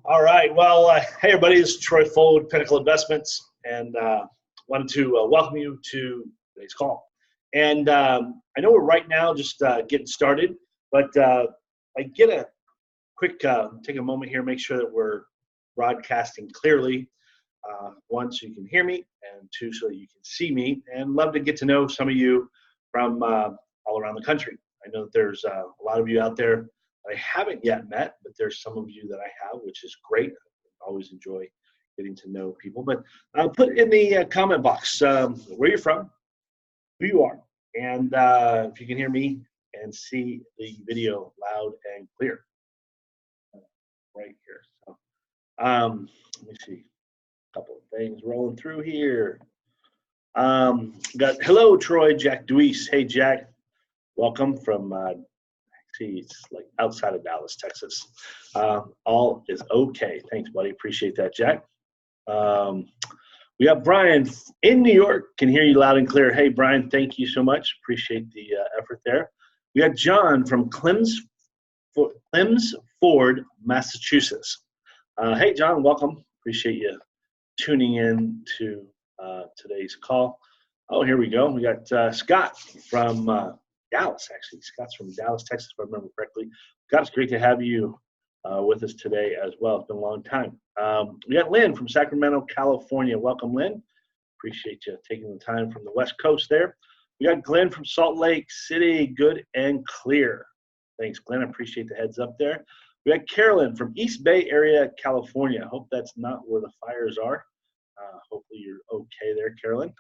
All right. Well, hey, everybody. This is Troy Fullwood, Pinnacle Investments, and wanted to welcome you to today's call. And I know we're right now just getting started, but I get a quick take a moment here, make sure that we're broadcasting clearly. One, so you can hear me, and two, so that you can see me. And love to get to know some of you from all around the country. I know that there's a lot of you out there I haven't yet met, but there's some of you that I have, which is great. I always enjoy getting to know people. But put in the comment box where you're from, who you are, and if you can hear me and see the video loud and clear right here. So let me see a couple of things rolling through here. Got hello, Troy, Jack Deweese. Hey, Jack, welcome from it's like outside of Dallas, Texas. All is okay. Thanks, buddy. Appreciate that, Jack. We got Brian in New York. Can hear you loud and clear. Hey, Brian, thank you so much. Appreciate the effort there. We got John from Ford, Massachusetts. Hey, John, welcome. Appreciate you tuning in to today's call. Oh, here we go. We got Scott from Dallas, actually. Scott's from Dallas, Texas, if I remember correctly. Scott, it's great to have you with us today as well. It's been a long time. We got Lynn from Sacramento, California. Welcome, Lynn. Appreciate you taking the time from the West Coast there. We got Glenn from Salt Lake City, good and clear. Thanks, Glenn. I appreciate the heads up there. We got Carolyn from East Bay area, California. I hope that's not where the fires are. Hopefully you're okay there, Carolyn.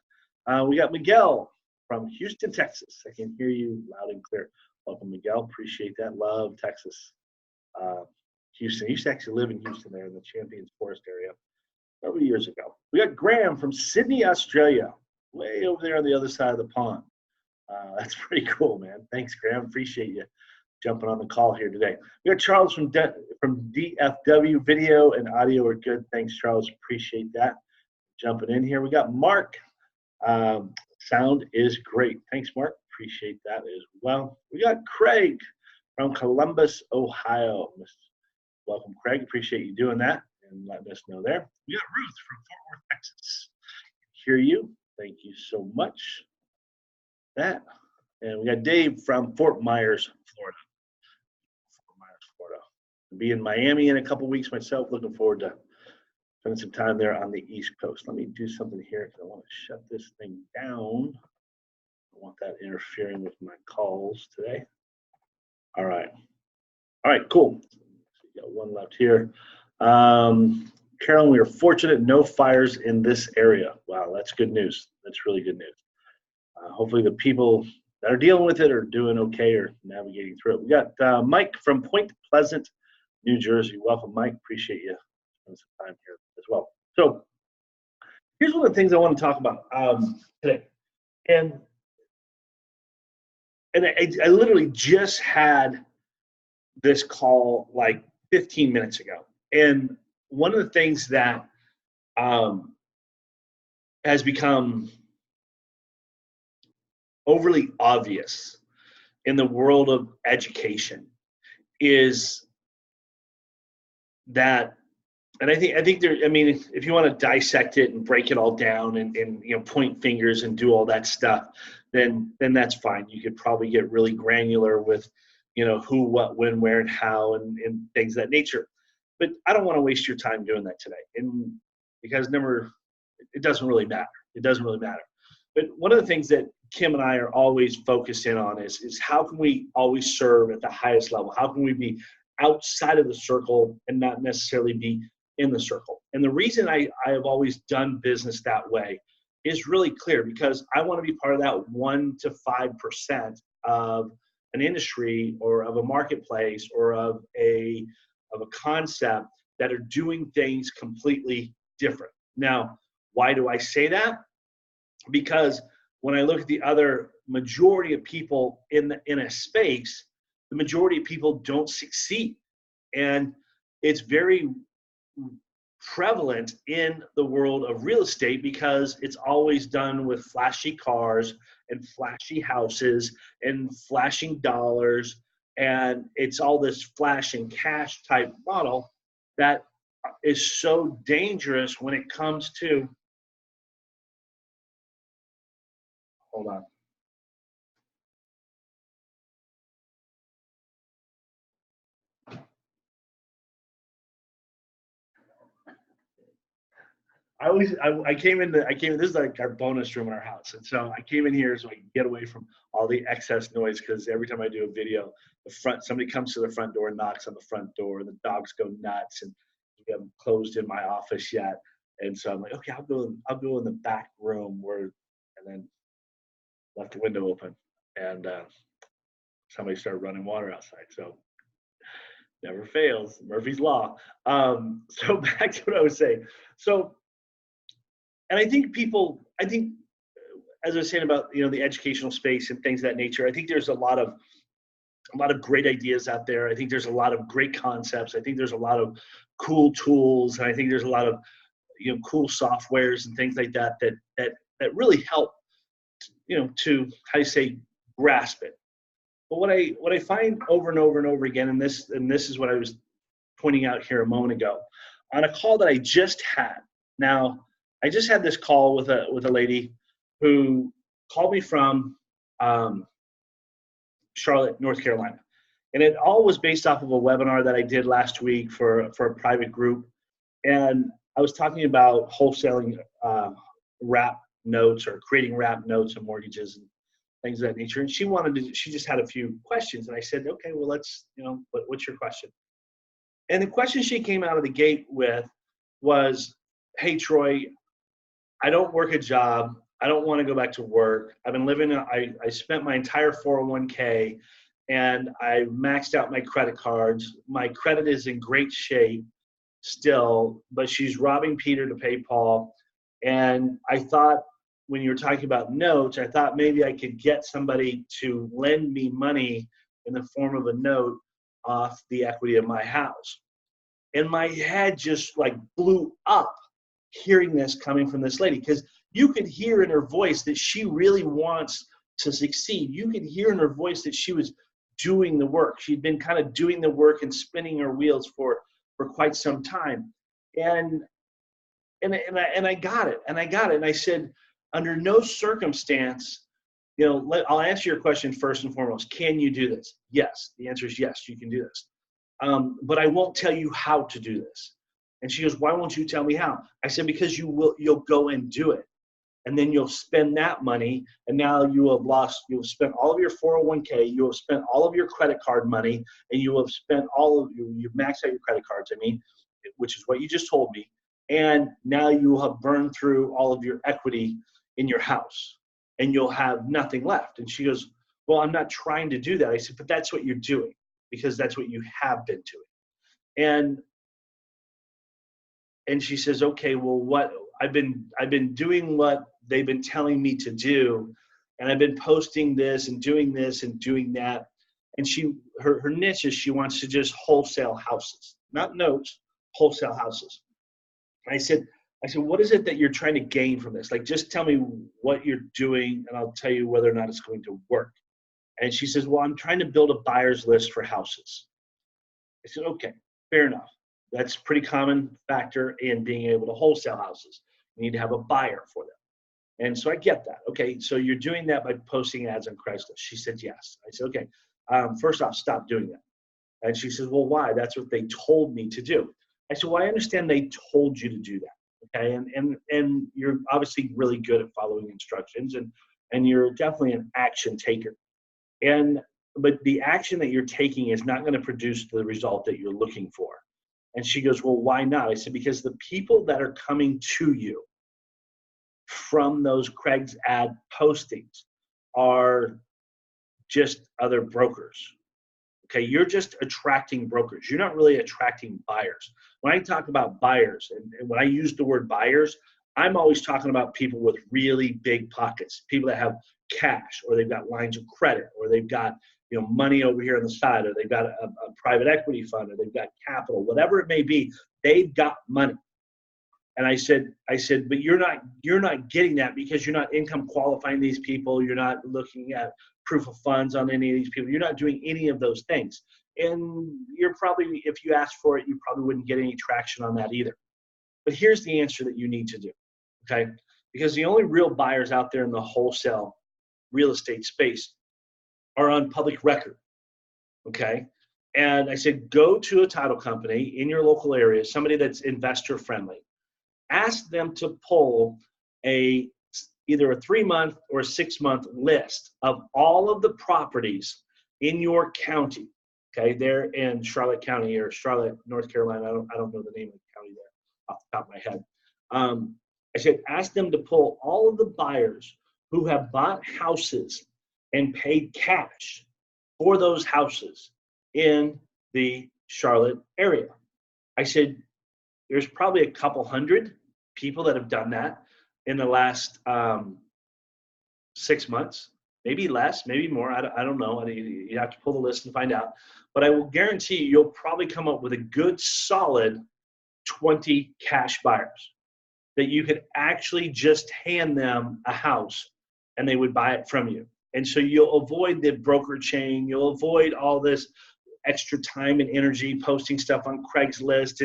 We got Miguel from Houston, Texas. I can hear you loud and clear. Welcome, Miguel. Appreciate that. Love Texas. Houston. I used to actually live in Houston there in the Champions Forest area several years ago. We got Graham from Sydney, Australia, way over there on the other side of the pond. That's pretty cool, man. Thanks, Graham. Appreciate you jumping on the call here today. We got Charles from DFW. Video and audio are good. Thanks, Charles. Appreciate that. Jumping in here. We got Mark. Sound is great. Thanks, Mark. Appreciate that as well. We got Craig from Columbus, Ohio. Welcome, Craig. Appreciate you doing that and letting us know there. We got Ruth from Fort Worth, Texas. Hear you. Thank you so much. That. And we got Dave from Fort Myers, Florida. Fort Myers, Florida. I'll be in Miami in a couple weeks myself. Looking forward to spending some time there on the East Coast. Let me do something here because I want to shut this thing down. I want that interfering with my calls today. All right. All right, cool. We got one left here. Carolyn, we are fortunate, no fires in this area. Wow, that's good news. That's really good news. Hopefully the people that are dealing with it are doing okay or navigating through it. We got Mike from Point Pleasant, New Jersey. Welcome, Mike. Appreciate you spending some time here as well. So here's one of the things I want to talk about today. And I literally just had this call like 15 minutes ago. And one of the things that has become overly obvious in the world of education is that, and I think there, I mean, if you want to dissect it and break it all down and you know, point fingers and do all that stuff, then that's fine. You could probably get really granular with, you know, who, what, when, where, and how, and things of that nature. But I don't want to waste your time doing that today, and because it doesn't really matter. It doesn't really matter. But one of the things that Kim and I are always focused in on is how can we always serve at the highest level? How can we be outside of the circle and not necessarily be in the circle? And the reason I have always done business that way is really clear, because I want to be part of that 1 to 5% of an industry or of a marketplace or of a concept that are doing things completely different. Now, why do I say that? Because when I look at the other majority of people in a space, the majority of people don't succeed. And it's very prevalent in the world of real estate because it's always done with flashy cars and flashy houses and flashing dollars, and it's all this flash and cash type model that is so dangerous when it comes to, hold on. I came in, this is like our bonus room in our house. And so I came in here so I can get away from all the excess noise, because every time I do a video, somebody comes to the front door and knocks on the front door, and the dogs go nuts, and we haven't closed in my office yet. And so I'm like, okay, I'll go in the back room and then left the window open, and somebody started running water outside. So never fails, Murphy's Law. So back to what I was saying. So, and I think as I was saying about, the educational space and things of that nature, I think there's a lot of great ideas out there. I think there's a lot of great concepts. I think there's a lot of cool tools, and I think there's a lot of cool softwares and things like that really help, to, how you say, grasp it. But what I find over and over and over again, and this is what I was pointing out here a moment ago, on a call that I just had. Now, I just had this call with a lady who called me from Charlotte, North Carolina. And it all was based off of a webinar that I did last week for a private group. And I was talking about wholesaling wrap notes, or creating wrap notes and mortgages and things of that nature. And she just had a few questions. And I said, okay, well, let's, what's your question? And the question she came out of the gate with was, hey, Troy, I don't work a job. I don't want to go back to work. I've been living, I spent my entire 401k, and I maxed out my credit cards. My credit is in great shape still, but she's robbing Peter to pay Paul. And I thought, when you were talking about notes, I thought maybe I could get somebody to lend me money in the form of a note off the equity of my house. And my head just like blew up hearing this coming from this lady, because you could hear in her voice that she really wants to succeed. You could hear in her voice that she was doing the work. She'd been kind of doing the work and spinning her wheels for quite some time. And I got it. And I said, under no circumstance, I'll answer your question first and foremost. Can you do this? Yes. The answer is yes, you can do this. But I won't tell you how to do this. And she goes, why won't you tell me how? I said, because you'll go and do it. And then you'll spend that money, and now you'll spend all of your 401k, you have spent all of your credit card money, and you have spent you've maxed out your credit cards, which is what you just told me. And now you will have burned through all of your equity in your house, and you'll have nothing left. And she goes, well, I'm not trying to do that. I said, but that's what you're doing, because that's what you have been doing. And she says, okay, well, what I've been doing what they've been telling me to do, and I've been posting this and doing that. And her niche is she wants to just wholesale houses, not notes, wholesale houses. And I said, what is it that you're trying to gain from this? Like, just tell me what you're doing, and I'll tell you whether or not it's going to work. And she says, well, I'm trying to build a buyer's list for houses. I said, okay, fair enough. That's a pretty common factor in being able to wholesale houses. You need to have a buyer for them. And so I get that. Okay, so you're doing that by posting ads on Craigslist. She said, yes. I said, okay, first off, stop doing that. And she says, well, why? That's what they told me to do. I said, well, I understand they told you to do that. Okay, and you're obviously really good at following instructions, and you're definitely an action taker. But the action that you're taking is not going to produce the result that you're looking for. And she goes, well, why not? I said, because the people that are coming to you from those Craig's ad postings are just other brokers. Okay, you're just attracting brokers. You're not really attracting buyers. When I talk about buyers, and when I use the word buyers, I'm always talking about people with really big pockets, people that have cash, or they've got lines of credit, or they've got money over here on the side, or they've got a private equity fund, or they've got capital, whatever it may be, they've got money. And I said, but you're not getting that because you're not income qualifying these people. You're not looking at proof of funds on any of these people. You're not doing any of those things. And you're probably, if you asked for it, you probably wouldn't get any traction on that either. But here's the answer that you need to do, okay? Because the only real buyers out there in the wholesale real estate space are on public record, okay? And I said, go to a title company in your local area, somebody that's investor friendly. Ask them to pull either a 3-month or a 6-month list of all of the properties in your county. Okay, they're in Charlotte County or Charlotte, North Carolina. I don't know the name of the county there off the top of my head. I said, ask them to pull all of the buyers who have bought houses and paid cash for those houses in the Charlotte area. I said, there's probably a couple hundred people that have done that in the last 6 months, maybe less, maybe more. I don't know. You have to pull the list and find out. But I will guarantee you'll probably come up with a good, solid 20 cash buyers that you could actually just hand them a house and they would buy it from you. And so you'll avoid the broker chain. You'll avoid all this extra time and energy posting stuff on Craigslist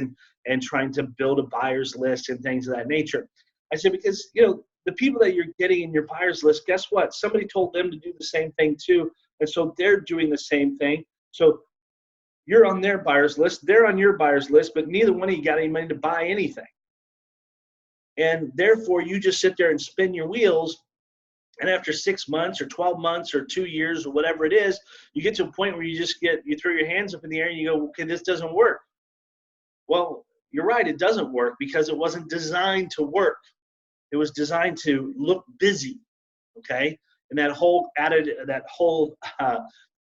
and trying to build a buyer's list and things of that nature. I said, because, the people that you're getting in your buyer's list, guess what? Somebody told them to do the same thing too. And so they're doing the same thing. So you're on their buyer's list, they're on your buyer's list, but neither one of you got any money to buy anything. And therefore you just sit there and spin your wheels. And after 6 months or 12 months or 2 years or whatever it is, you get to a point where you throw your hands up in the air and you go, okay, this doesn't work. Well, you're right, it doesn't work because it wasn't designed to work. It was designed to look busy, okay? And that whole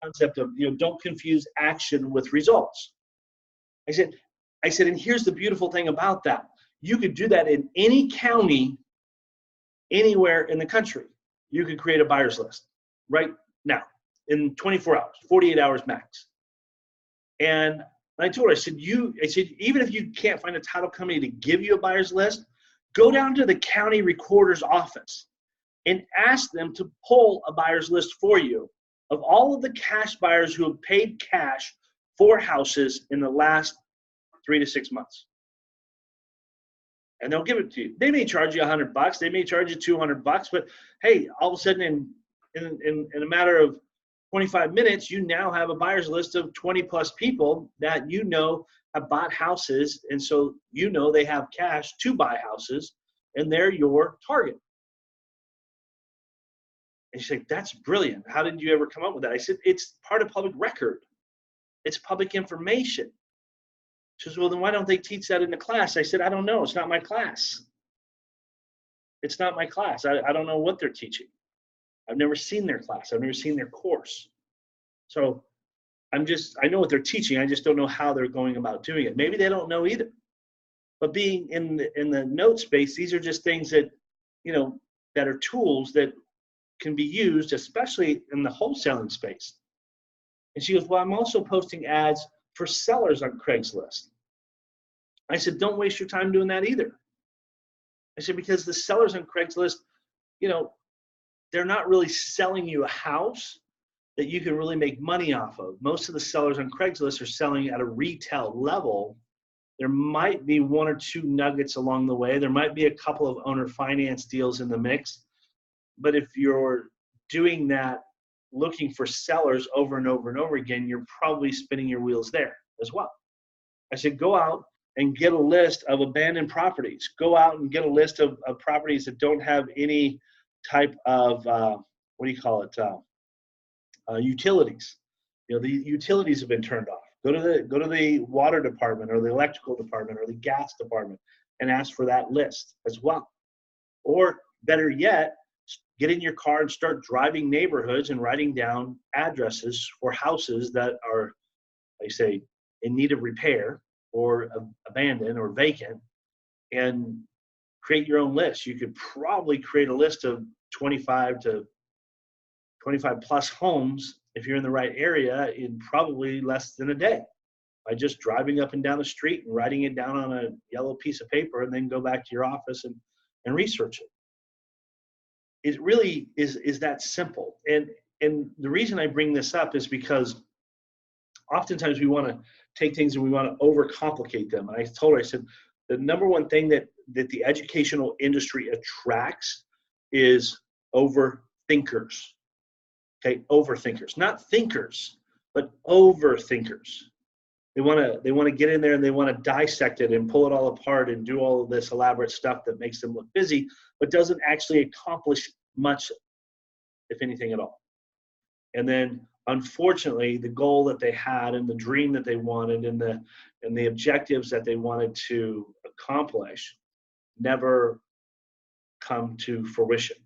concept of, don't confuse action with results. I said, and here's the beautiful thing about that. You could do that in any county, anywhere in the country. You could create a buyer's list right now in 24 hours, 48 hours max. And I told her, I said, even if you can't find a title company to give you a buyer's list, go down to the county recorder's office and ask them to pull a buyer's list for you of all of the cash buyers who have paid cash for houses in the last 3 to 6 months. And they'll give it to you. They may charge you $100. They may charge you $200. But hey, all of a sudden in a matter of 25 minutes, you now have a buyer's list of 20 plus people that have bought houses. And so they have cash to buy houses and they're your target. And she's like, that's brilliant. How did you ever come up with that? I said, it's part of public record. It's public information. She says, well, then why don't they teach that in the class? I said, I don't know. It's not my class. It's not my class. I don't know what they're teaching. I've never seen their class. I've never seen their course. So I know what they're teaching. I just don't know how they're going about doing it. Maybe they don't know either. But being in the note space, these are just things that, that are tools that can be used, especially in the wholesaling space. And she goes, well, I'm also posting ads for sellers on Craigslist. I said, don't waste your time doing that either. I said, because the sellers on Craigslist, they're not really selling you a house that you can really make money off of. Most of the sellers on Craigslist are selling at a retail level. There might be 1 or 2 nuggets along the way. There might be a couple of owner finance deals in the mix. But if you're doing that, looking for sellers over and over and over again, you're probably spinning your wheels there as well. I said, go out and get a list of abandoned properties. Go out and get a list of properties that don't have any type of, utilities. The utilities have been turned off. Go to the water department or the electrical department or the gas department and ask for that list as well. Or better yet, get in your car and start driving neighborhoods and writing down addresses for houses that are, like say, in need of repair or abandoned or vacant, and create your own list. You could probably create a list of 25 plus homes if you're in the right area in probably less than a day by just driving up and down the street and writing it down on a yellow piece of paper and then go back to your office and research it. It really is that simple. And the reason I bring this up is because oftentimes we want to take things and we want to overcomplicate them. And I told her, I said, the number one thing that the educational industry attracts is overthinkers. Okay, overthinkers, not thinkers, but overthinkers. They want to get in there and they want to dissect it and pull it all apart and do all of this elaborate stuff that makes them look busy, but doesn't actually accomplish much, if anything at all. And then, unfortunately, the goal that they had and the dream that they wanted and the objectives that they wanted to accomplish never come to fruition,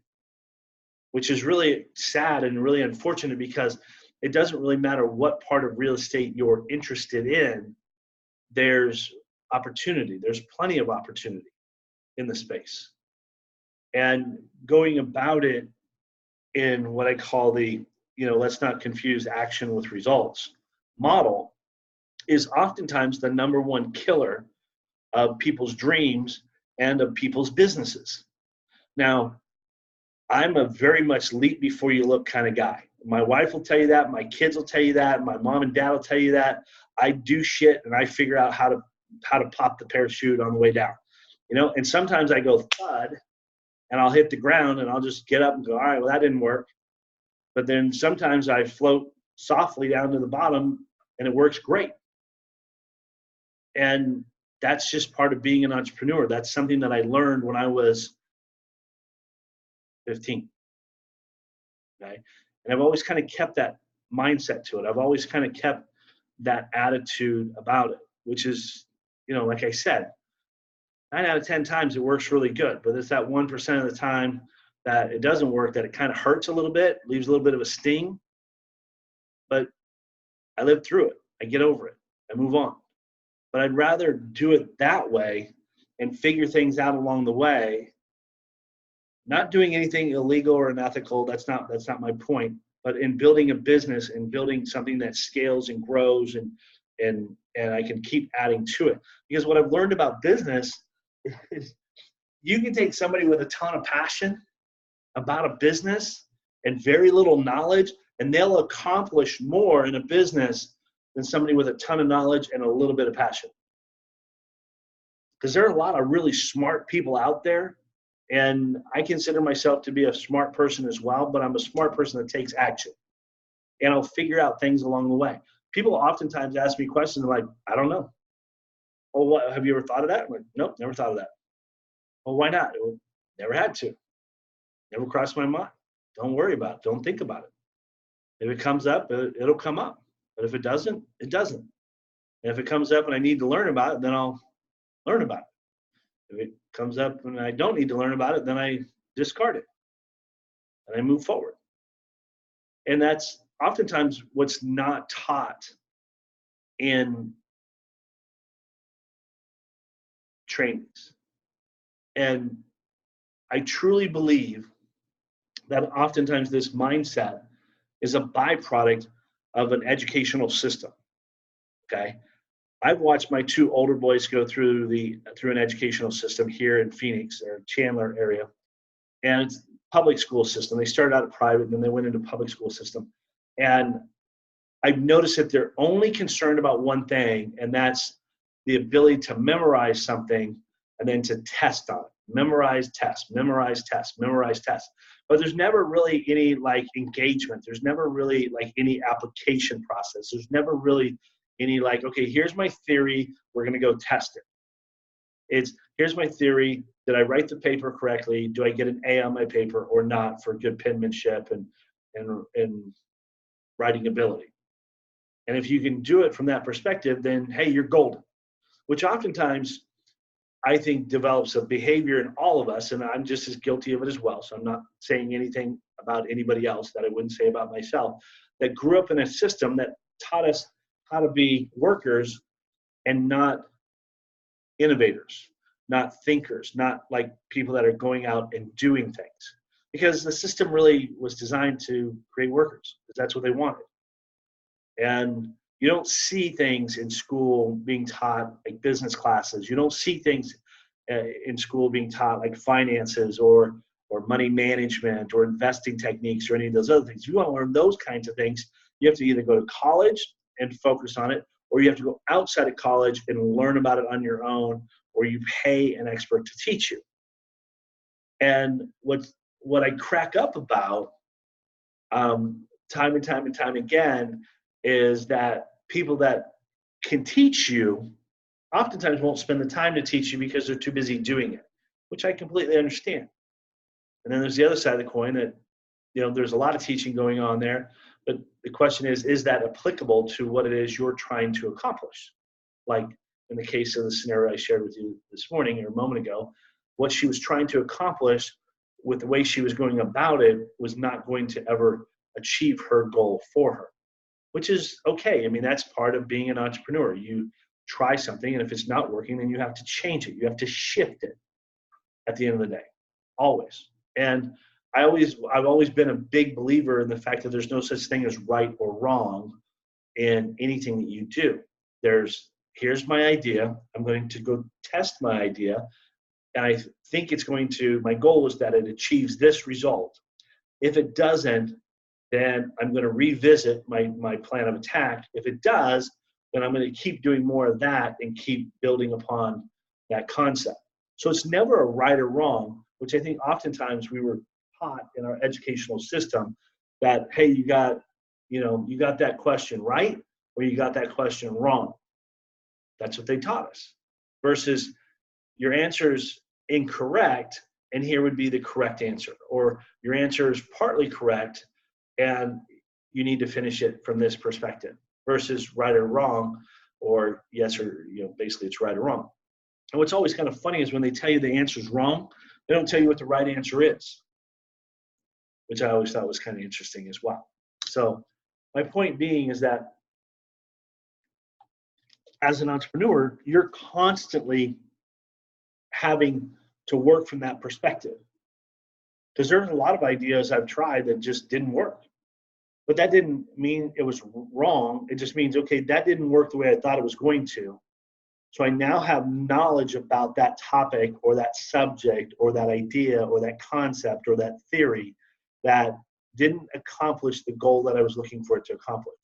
which is really sad and really unfortunate, because it doesn't really matter what part of real estate you're interested in. There's opportunity. There's plenty of opportunity in the space. And going about it in what I call the, let's not confuse action with results model is oftentimes the number one killer of people's dreams and of people's businesses. Now, I'm a very much leap before you look kind of guy. My wife will tell you that. My kids will tell you that. My mom and dad will tell you that. I do shit and I figure out how to pop the parachute on the way down. And sometimes I go thud and I'll hit the ground and I'll just get up and go, all right, well, that didn't work. But then sometimes I float softly down to the bottom and it works great. And that's just part of being an entrepreneur. That's something that I learned when I was 15. Okay. And I've always kind of kept that mindset to it. I've always kind of kept that attitude about it, which is, like I said, 9 out of 10 times it works really good, but it's that 1% of the time that it doesn't work, that it kind of hurts a little bit, leaves a little bit of a sting, but I live through it. I get over it. I move on. But I'd rather do it that way and figure things out along the way, not doing anything illegal or unethical. That's not my point. But in building a business and building something that scales and grows and I can keep adding to it. Because what I've learned about business is you can take somebody with a ton of passion about a business and very little knowledge, and they'll accomplish more in a business than somebody with a ton of knowledge and a little bit of passion. Because there are a lot of really smart people out there, and I consider myself to be a smart person as well, but I'm a smart person that takes action. And I'll figure out things along the way. People oftentimes ask me questions like, I don't know. Oh, what, have you ever thought of that? I'm like, nope, never thought of that. Well, why not? Well, never had to. Never crossed my mind. Don't worry about it. Don't think about it. If it comes up, it'll come up. But if it doesn't, it doesn't. And if it comes up and I need to learn about it, then I'll learn about it. If it comes up and I don't need to learn about it, then I discard it and I move forward. And that's oftentimes what's not taught in trainings. And I truly believe that oftentimes this mindset is a byproduct of an educational system. Okay. I've watched my 2 older boys go through an educational system here in Phoenix or Chandler area. And it's public school system. They started out at private and then they went into public school system. And I've noticed that they're only concerned about one thing, and that's the ability to memorize something and then to test on it. Memorize, test, memorize, test, memorize, test. But there's never really any engagement. There's never really any application process. There's never really any okay, here's my theory. We're going to go test it. It's here's my theory. Did I write the paper correctly? Do I get an A on my paper or not for good penmanship and writing ability? And if you can do it from that perspective, then hey, you're golden. Which oftentimes I think develops a behavior in all of us, and I'm just as guilty of it as well. So I'm not saying anything about anybody else that I wouldn't say about myself, that grew up in a system that taught us how to be workers and not innovators, not thinkers, not people that are going out and doing things. Because the system really was designed to create workers, because that's what they wanted. And you don't see things in school being taught like business classes. You don't see things in school being taught like finances or money management or investing techniques or any of those other things. If you want to learn those kinds of things, you have to either go to college and focus on it, or you have to go outside of college and learn about it on your own, or you pay an expert to teach you. And what I crack up about time and time and time again is that people that can teach you oftentimes won't spend the time to teach you because they're too busy doing it, which I completely understand. And then there's the other side of the coin that, there's a lot of teaching going on there, but the question is that applicable to what it is you're trying to accomplish? Like in the case of the scenario I shared with you this morning or a moment ago, what she was trying to accomplish with the way she was going about it was not going to ever achieve her goal for her, which is okay. I mean, that's part of being an entrepreneur. You try something, and if it's not working, then you have to change it. You have to shift it at the end of the day, always. And I've always been a big believer in the fact that there's no such thing as right or wrong in anything that you do. Here's my idea. I'm going to go test my idea. And I think my goal is that it achieves this result. If it doesn't, then I'm going to revisit my plan of attack. If it does, then I'm going to keep doing more of that and keep building upon that concept. So it's never a right or wrong, which I think oftentimes we were taught in our educational system that, hey, you got that question right, or you got that question wrong. That's what they taught us. Versus your answer's incorrect, and here would be the correct answer. Or your answer is partly correct, and you need to finish it from this perspective. Versus right or wrong, or yes or, basically it's right or wrong. And what's always kind of funny is when they tell you the answer's wrong, they don't tell you what the right answer is, which I always thought was kind of interesting as well. So my point being is that as an entrepreneur, you're constantly having to work from that perspective. Because there's a lot of ideas I've tried that just didn't work. But that didn't mean it was wrong. It just means, okay, that didn't work the way I thought it was going to. So I now have knowledge about that topic or that subject or that idea or that concept or that theory that didn't accomplish the goal that I was looking for it to accomplish.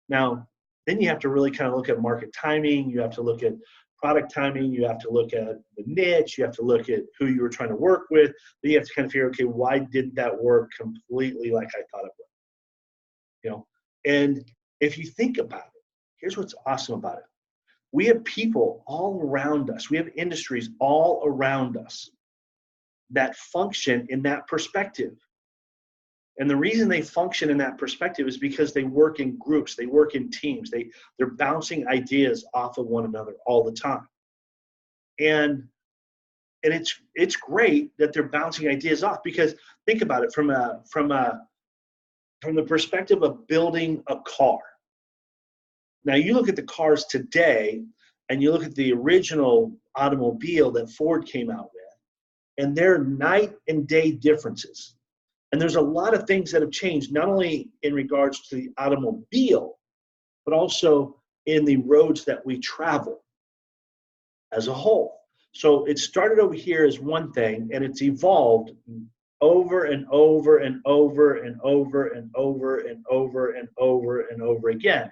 Now, then you have to really kind of look at market timing. You have to look at product timing. You have to look at the niche. You have to look at who you were trying to work with. Then you have to kind of figure, okay, why didn't that work completely like I thought it would? And if you think about it, here's what's awesome about it. We have people all around us. We have industries all around us that function in that perspective. And the reason they function in that perspective is because they work in groups, they work in teams, they're bouncing ideas off of one another all the time. And it's great that they're bouncing ideas off, because think about it from the perspective of building a car. Now you look at the cars today and you look at the original automobile that Ford came out with, and they're night and day differences. And there's a lot of things that have changed, not only in regards to the automobile, but also in the roads that we travel as a whole. So it started over here as one thing, and it's evolved over and over and over and over and over and over and over and over again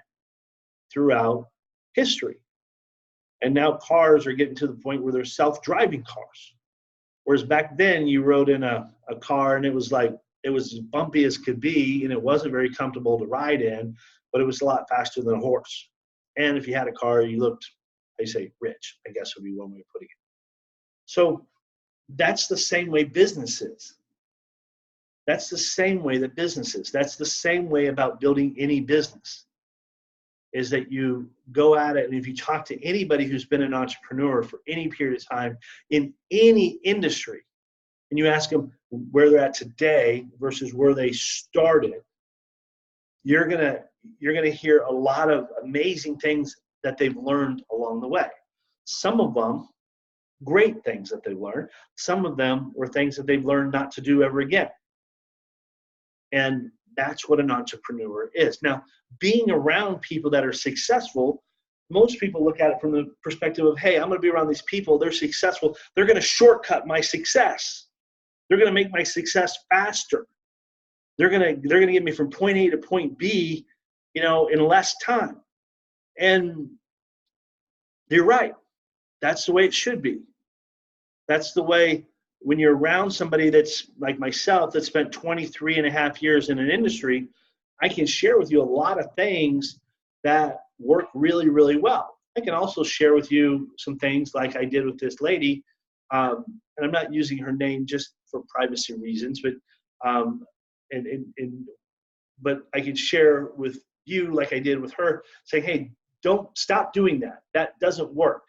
throughout history. And now cars are getting to the point where they're self-driving cars. Whereas back then you rode in a car and it was as bumpy as could be, and it wasn't very comfortable to ride in, but it was a lot faster than a horse. And if you had a car, you looked, they say, rich, I guess would be one way of putting it. So that's the same way business is. That's the same way that business is. That's the same way about building any business, is that you go at it, and if you talk to anybody who's been an entrepreneur for any period of time in any industry, and you ask them where they're at today versus where they started, you're gonna hear a lot of amazing things that they've learned along the way. Some of them, great things that they learned. Some of them were things that they've learned not to do ever again. And that's what an entrepreneur is. Now, being around people that are successful, most people look at it from the perspective of, hey, I'm going to be around these people. They're successful. They're going to shortcut my success. They're going to make my success faster. They're going to get me from point A to point B, in less time. And you're right. That's the way it should be. That's the way when you're around somebody that's like myself that spent 23 and a half years in an industry, I can share with you a lot of things that work really, really well. I can also share with you some things like I did with this lady, and I'm not using her name just for privacy reasons, but um, and but I can share with you like I did with her, saying, hey, don't stop doing that. That doesn't work.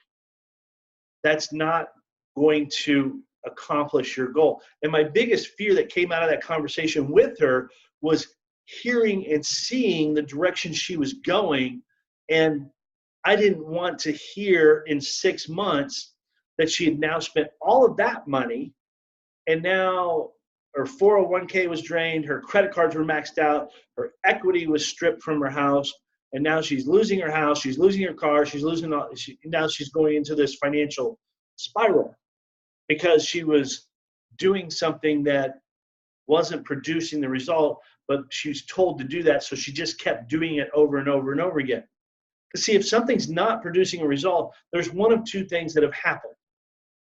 That's not going to accomplish your goal. And my biggest fear that came out of that conversation with her was hearing and seeing the direction she was going. And I didn't want to hear in 6 months that she had now spent all of that money and now her 401k was drained, her credit cards were maxed out, her equity was stripped from her house, and now she's losing her house, she's losing her car, she's losing all, now she's going into this financial spiral because she was doing something that wasn't producing the result, but she was told to do that, so she just kept doing it over and over and over again. Because see, if something's not producing a result, there's one of two things that have happened.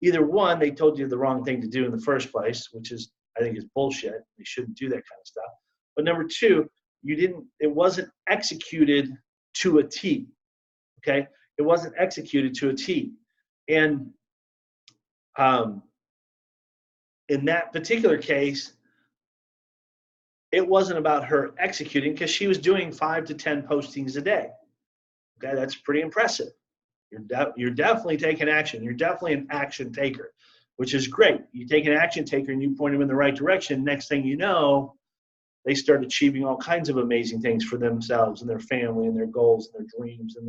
Either one, they told you the wrong thing to do in the first place, which is, I think, is bullshit. They shouldn't do that kind of stuff. But number two, it wasn't executed to a T. Okay, it wasn't executed to a T. And in that particular case, it wasn't about her executing because she was doing 5 to 10 postings a day. Okay, that's pretty impressive. You're definitely taking action. You're definitely an action taker, which is great. You take an action taker and you point them in the right direction. Next thing you know, they start achieving all kinds of amazing things for themselves and their family and their goals and their dreams and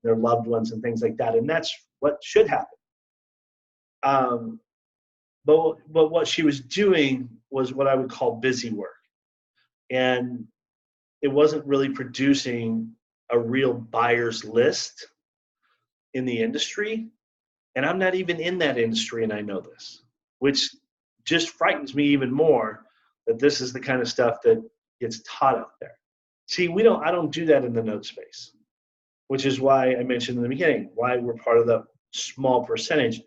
their loved ones and things like that. And that's what should happen. But what she was doing was what I would call busy work. And it wasn't really producing a real buyer's list in the industry. And I'm not even in that industry, and I know this, which just frightens me even more that this is the kind of stuff that gets taught out there. See, I don't do that in the note space, which is why I mentioned in the beginning, why we're part of the small percentage.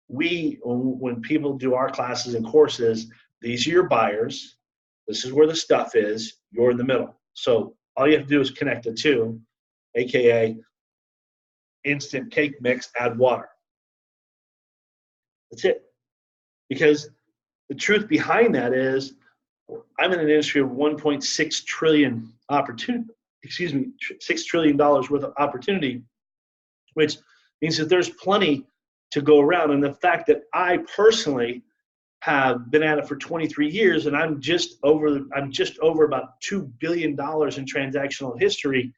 When people do our classes and courses, these are your buyers. This is where the stuff is. You're in the middle. So all you have to do is connect the two, AKA instant cake mix, add water. That's it. Because the truth behind that is I'm in an industry of 1.6 trillion opportunity, $6 trillion worth of opportunity, which means that there's plenty to go around. And the fact that I personally have been at it for 23 years and I'm just over about $2 billion in transactional history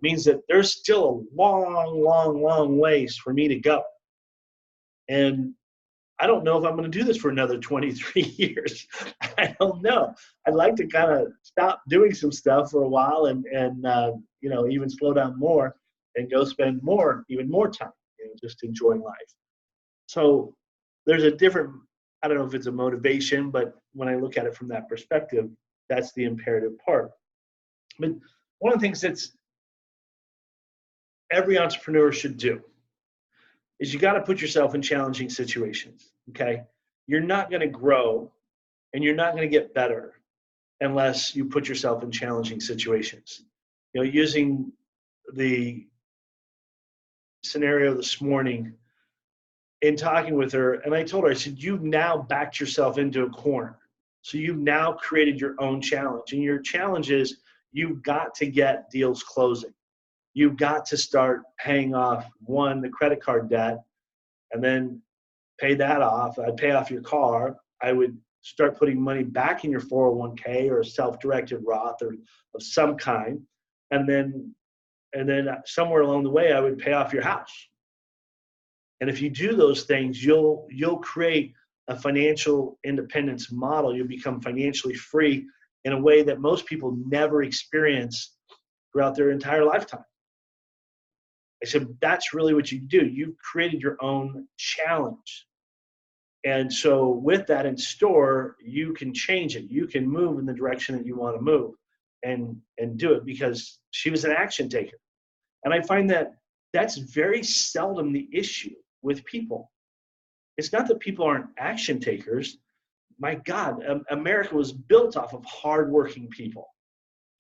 means that there's still a long ways for me to go. And I don't know if I'm going to do this for another 23 years. I don't know. I'd like to kind of stop doing some stuff for a while and even slow down more and go spend even more time, just enjoying life. So there's a different, I don't know if it's a motivation, but when I look at it from that perspective, that's the imperative part. But one of the things that's every entrepreneur should do is you got to put yourself in challenging situations, okay? You're not going to grow and you're not going to get better unless you put yourself in challenging situations. Using the scenario this morning in talking with her, and I told her, I said, you've now backed yourself into a corner. So you've now created your own challenge. And your challenge is you've got to get deals closing. You've got to start paying off, the credit card debt, and then pay that off. I'd pay off your car. I would start putting money back in your 401k or a self-directed Roth or of some kind. And then somewhere along the way, I would pay off your house. And if you do those things, you'll create a financial independence model. You'll become financially free in a way that most people never experience throughout their entire lifetime. I said, that's really what you do. You've created your own challenge. And so with that in store, you can change it. You can move in the direction that you want to move and do it because she was an action taker. And I find that that's very seldom the issue with people. It's not that people aren't action takers. My God, America was built off of hardworking people.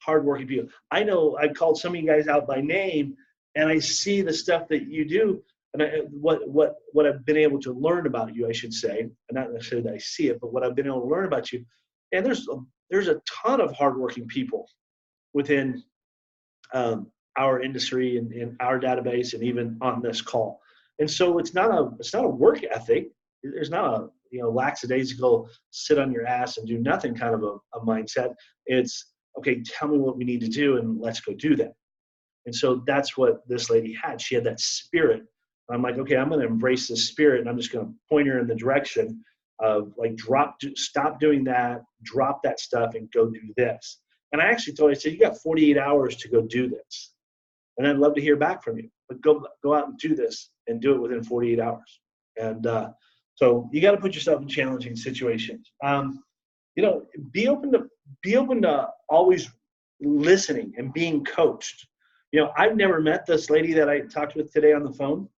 Hardworking people. I know I've called some of you guys out by name, and I see the stuff that you do, and what I've been able to learn about you, I should say, and not necessarily that I see it, but what I've been able to learn about you. And there's a ton of hardworking people within our industry and in our database, and even on this call. And so it's not a work ethic. There's not a lackadaisical sit on your ass and do nothing kind of a mindset. It's okay, tell me what we need to do and let's go do that. And so that's what this lady had. She had that spirit. I'm like, okay, I'm going to embrace this spirit, and I'm just going to point her in the direction of like stop doing that, drop that stuff, and go do this. And I actually told her, I said, you got 48 hours to go do this, and I'd love to hear back from you. But go out and do this, and do it within 48 hours. And so you got to put yourself in challenging situations. Be open to always listening and being coached. I've never met this lady that I talked with today on the phone,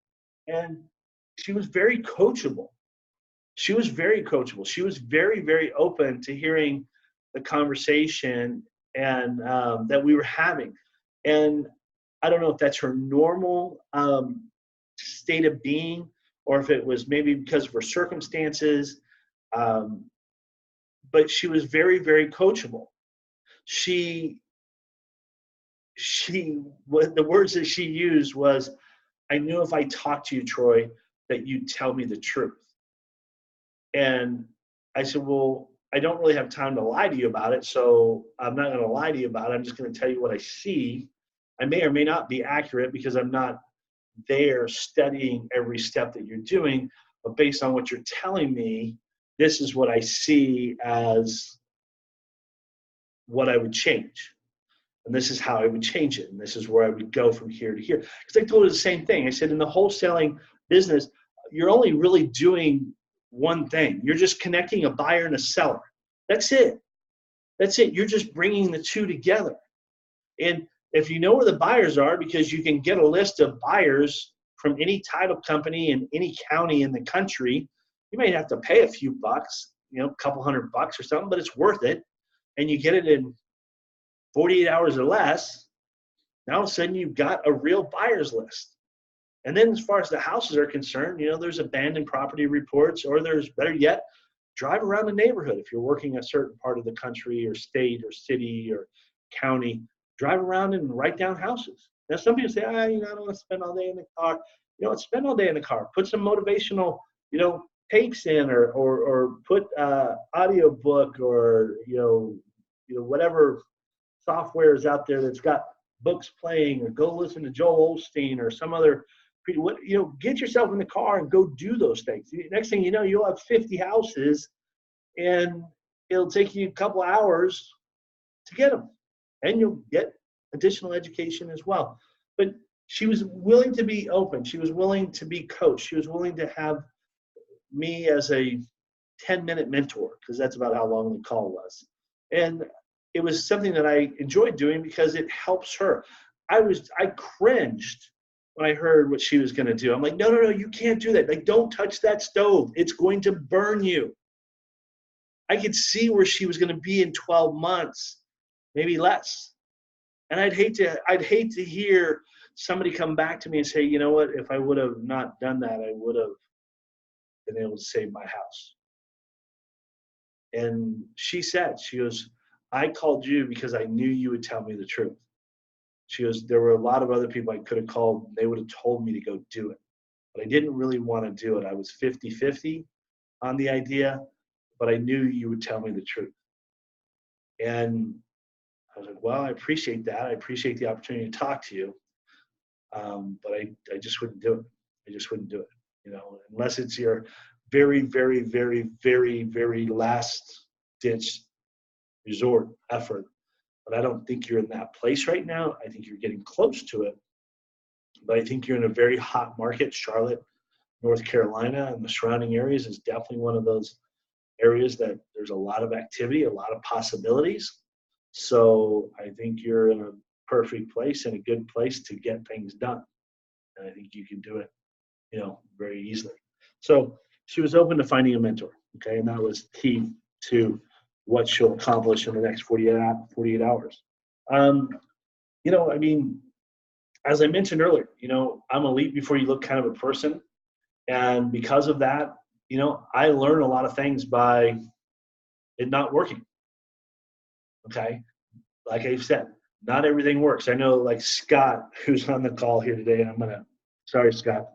and she was very coachable. She was very coachable. She was very, very open to hearing the conversation and that we were having. And I don't know if that's her normal state of being, or if it was maybe because of her circumstances. But she was very, very coachable. The words that she used was, I knew if I talked to you, Troy, that you'd tell me the truth. And I said, well, I don't really have time to lie to you about it, so I'm not going to lie to you about it. I'm just going to tell you what I see. I may or may not be accurate because I'm not there studying every step that you're doing, but based on what you're telling me, this is what I see as what I would change. And this is how I would change it. And this is where I would go from here to here. Because I told her the same thing. I said, in the wholesaling business, you're only really doing one thing. You're just connecting a buyer and a seller. That's it. That's it. You're just bringing the two together. And if you know where the buyers are, because you can get a list of buyers from any title company in any county in the country, you may have to pay a few bucks, a couple $100 or something, but it's worth it. And you get it in 48 hours or less. Now all of a sudden you've got a real buyer's list. And then as far as the houses are concerned, there's abandoned property reports, or there's, better yet, drive around the neighborhood. If you're working a certain part of the country or state or city or county, drive around and write down houses. Now some people say, I don't want to spend all day in the car. Spend all day in the car. Put some motivational, tapes in, or put audio book, or whatever software is out there that's got books playing, or go listen to Joel Osteen or some other. Get yourself in the car and go do those things. Next thing you know, you'll have 50 houses, and it'll take you a couple hours to get them, and you'll get additional education as well. But she was willing to be open. She was willing to be coached. She was willing to have me as a 10-minute mentor, because that's about how long the call was. And it was something that I enjoyed doing because it helps her. I cringed when I heard what she was going to do. I'm like, no, you can't do that. Like, don't touch that stove. It's going to burn you. I could see where she was going to be in 12 months, maybe less. And I'd hate to hear somebody come back to me and say, you know what, if I would have not done that, I would have been able to save my house. And she goes, I called you because I knew you would tell me the truth. She goes, there were a lot of other people I could have called. They would have told me to go do it. But I didn't really want to do it. I was 50-50 on the idea, but I knew you would tell me the truth. And I was like, well, I appreciate that. I appreciate the opportunity to talk to you. But I just wouldn't do it. I just wouldn't do it. Unless it's your very, very, very, very, very last ditch resort effort. But I don't think you're in that place right now. I think you're getting close to it. But I think you're in a very hot market. Charlotte, North Carolina, and the surrounding areas is definitely one of those areas that there's a lot of activity, a lot of possibilities. So I think you're in a perfect place and a good place to get things done. And I think you can do it, very easily. So she was open to finding a mentor. Okay. And that was key to what she'll accomplish in the next 48 hours. Um, I mean, as I mentioned earlier, I'm a leap before you look kind of a person. And because of that, I learn a lot of things by it not working. Okay. Like I said, not everything works. I know like Scott, who's on the call here today, and sorry, Scott,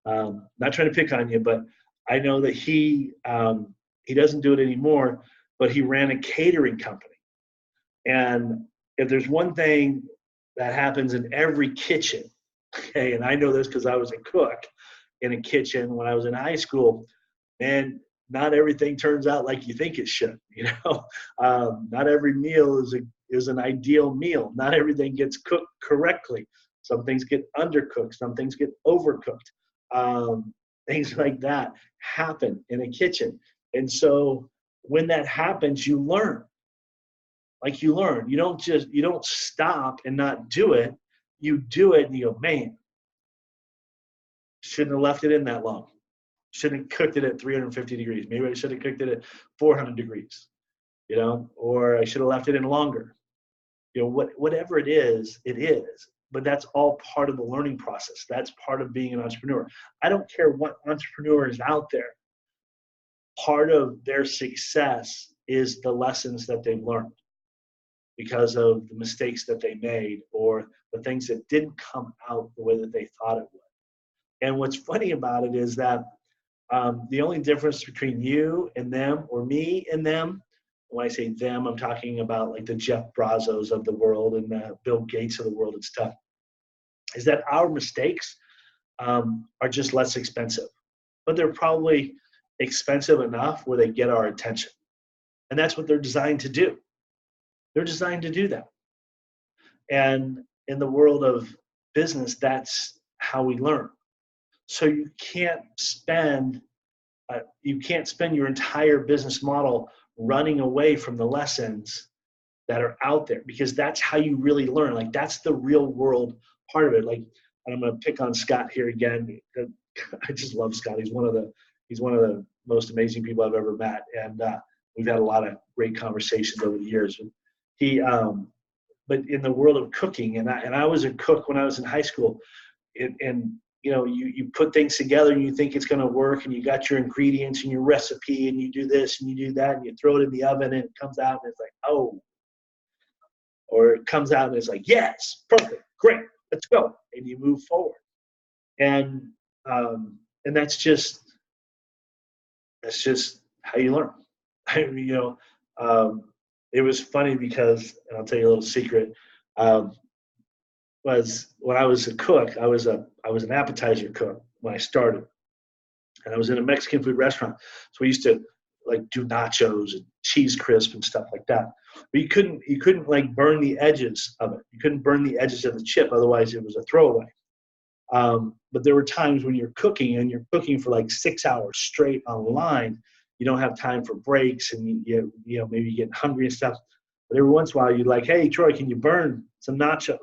not trying to pick on you, but I know that he doesn't do it anymore, but he ran a catering company. And if there's one thing that happens in every kitchen, okay, and I know this because I was a cook in a kitchen when I was in high school, and not everything turns out like you think it should. Not every meal is an ideal meal. Not everything gets cooked correctly. Some things get undercooked. Some things get overcooked. Things like that happen in a kitchen. And so when that happens, you learn. Like you learn. You don't stop and not do it. You do it and you go, man, shouldn't have left it in that long. Shouldn't have cooked it at 350 degrees. Maybe I should have cooked it at 400 degrees, or I should have left it in longer. Whatever it is, it is. But that's all part of the learning process. That's part of being an entrepreneur. I don't care what entrepreneur is out there. Part of their success is the lessons that they've learned because of the mistakes that they made or the things that didn't come out the way that they thought it would. And what's funny about it is that the only difference between you and them or me and them, when I say them, I'm talking about like the Jeff Bezos of the world and the Bill Gates of the world and stuff, is that our mistakes are just less expensive. But they're probably expensive enough where they get our attention. And that's what they're designed to do. They're designed to do that. And in the world of business, that's how we learn. So you can't spend your entire business model running away from the lessons that are out there, because that's how you really learn. Like that's the real world part of it. Like, and I'm going to pick on Scott here again. I just love Scott. He's one of the most amazing people I've ever met, and we've had a lot of great conversations over the years. But in the world of cooking, and I was a cook when I was in high school, and you put things together and you think it's going to work, and you got your ingredients and your recipe, and you do this and you do that, and you throw it in the oven and it comes out and it's like, oh, or it comes out and it's like, yes, perfect, great, let's go, and you move forward. And that's just how you learn. It was funny because, and I'll tell you a little secret, was when I was a cook, I was an appetizer cook when I started, and I was in a Mexican food restaurant. So we used to like do nachos and cheese crisp and stuff like that. But you couldn't like burn the edges of it. You couldn't burn the edges of the chip, otherwise it was a throwaway. But there were times when you're cooking and you're cooking for like 6 hours straight on the line. You don't have time for breaks, and maybe you get hungry and stuff. But every once in a while, you're like, "Hey, Troy, can you burn some nachos?"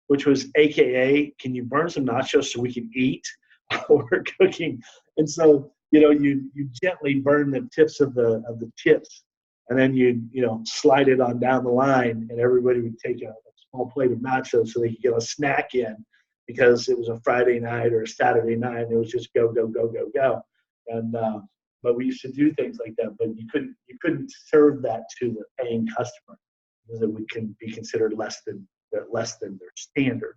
Which was AKA, "Can you burn some nachos so we can eat while we're cooking?" And so you gently burn the tips of the chips, and then you slide it on down the line, and everybody would take a small plate of nachos so they could get a snack in, because it was a Friday night or a Saturday night, and it was just go, go, go, go, go. And but we used to do things like that, but you couldn't serve that to the paying customer, because it would be considered less than their standard.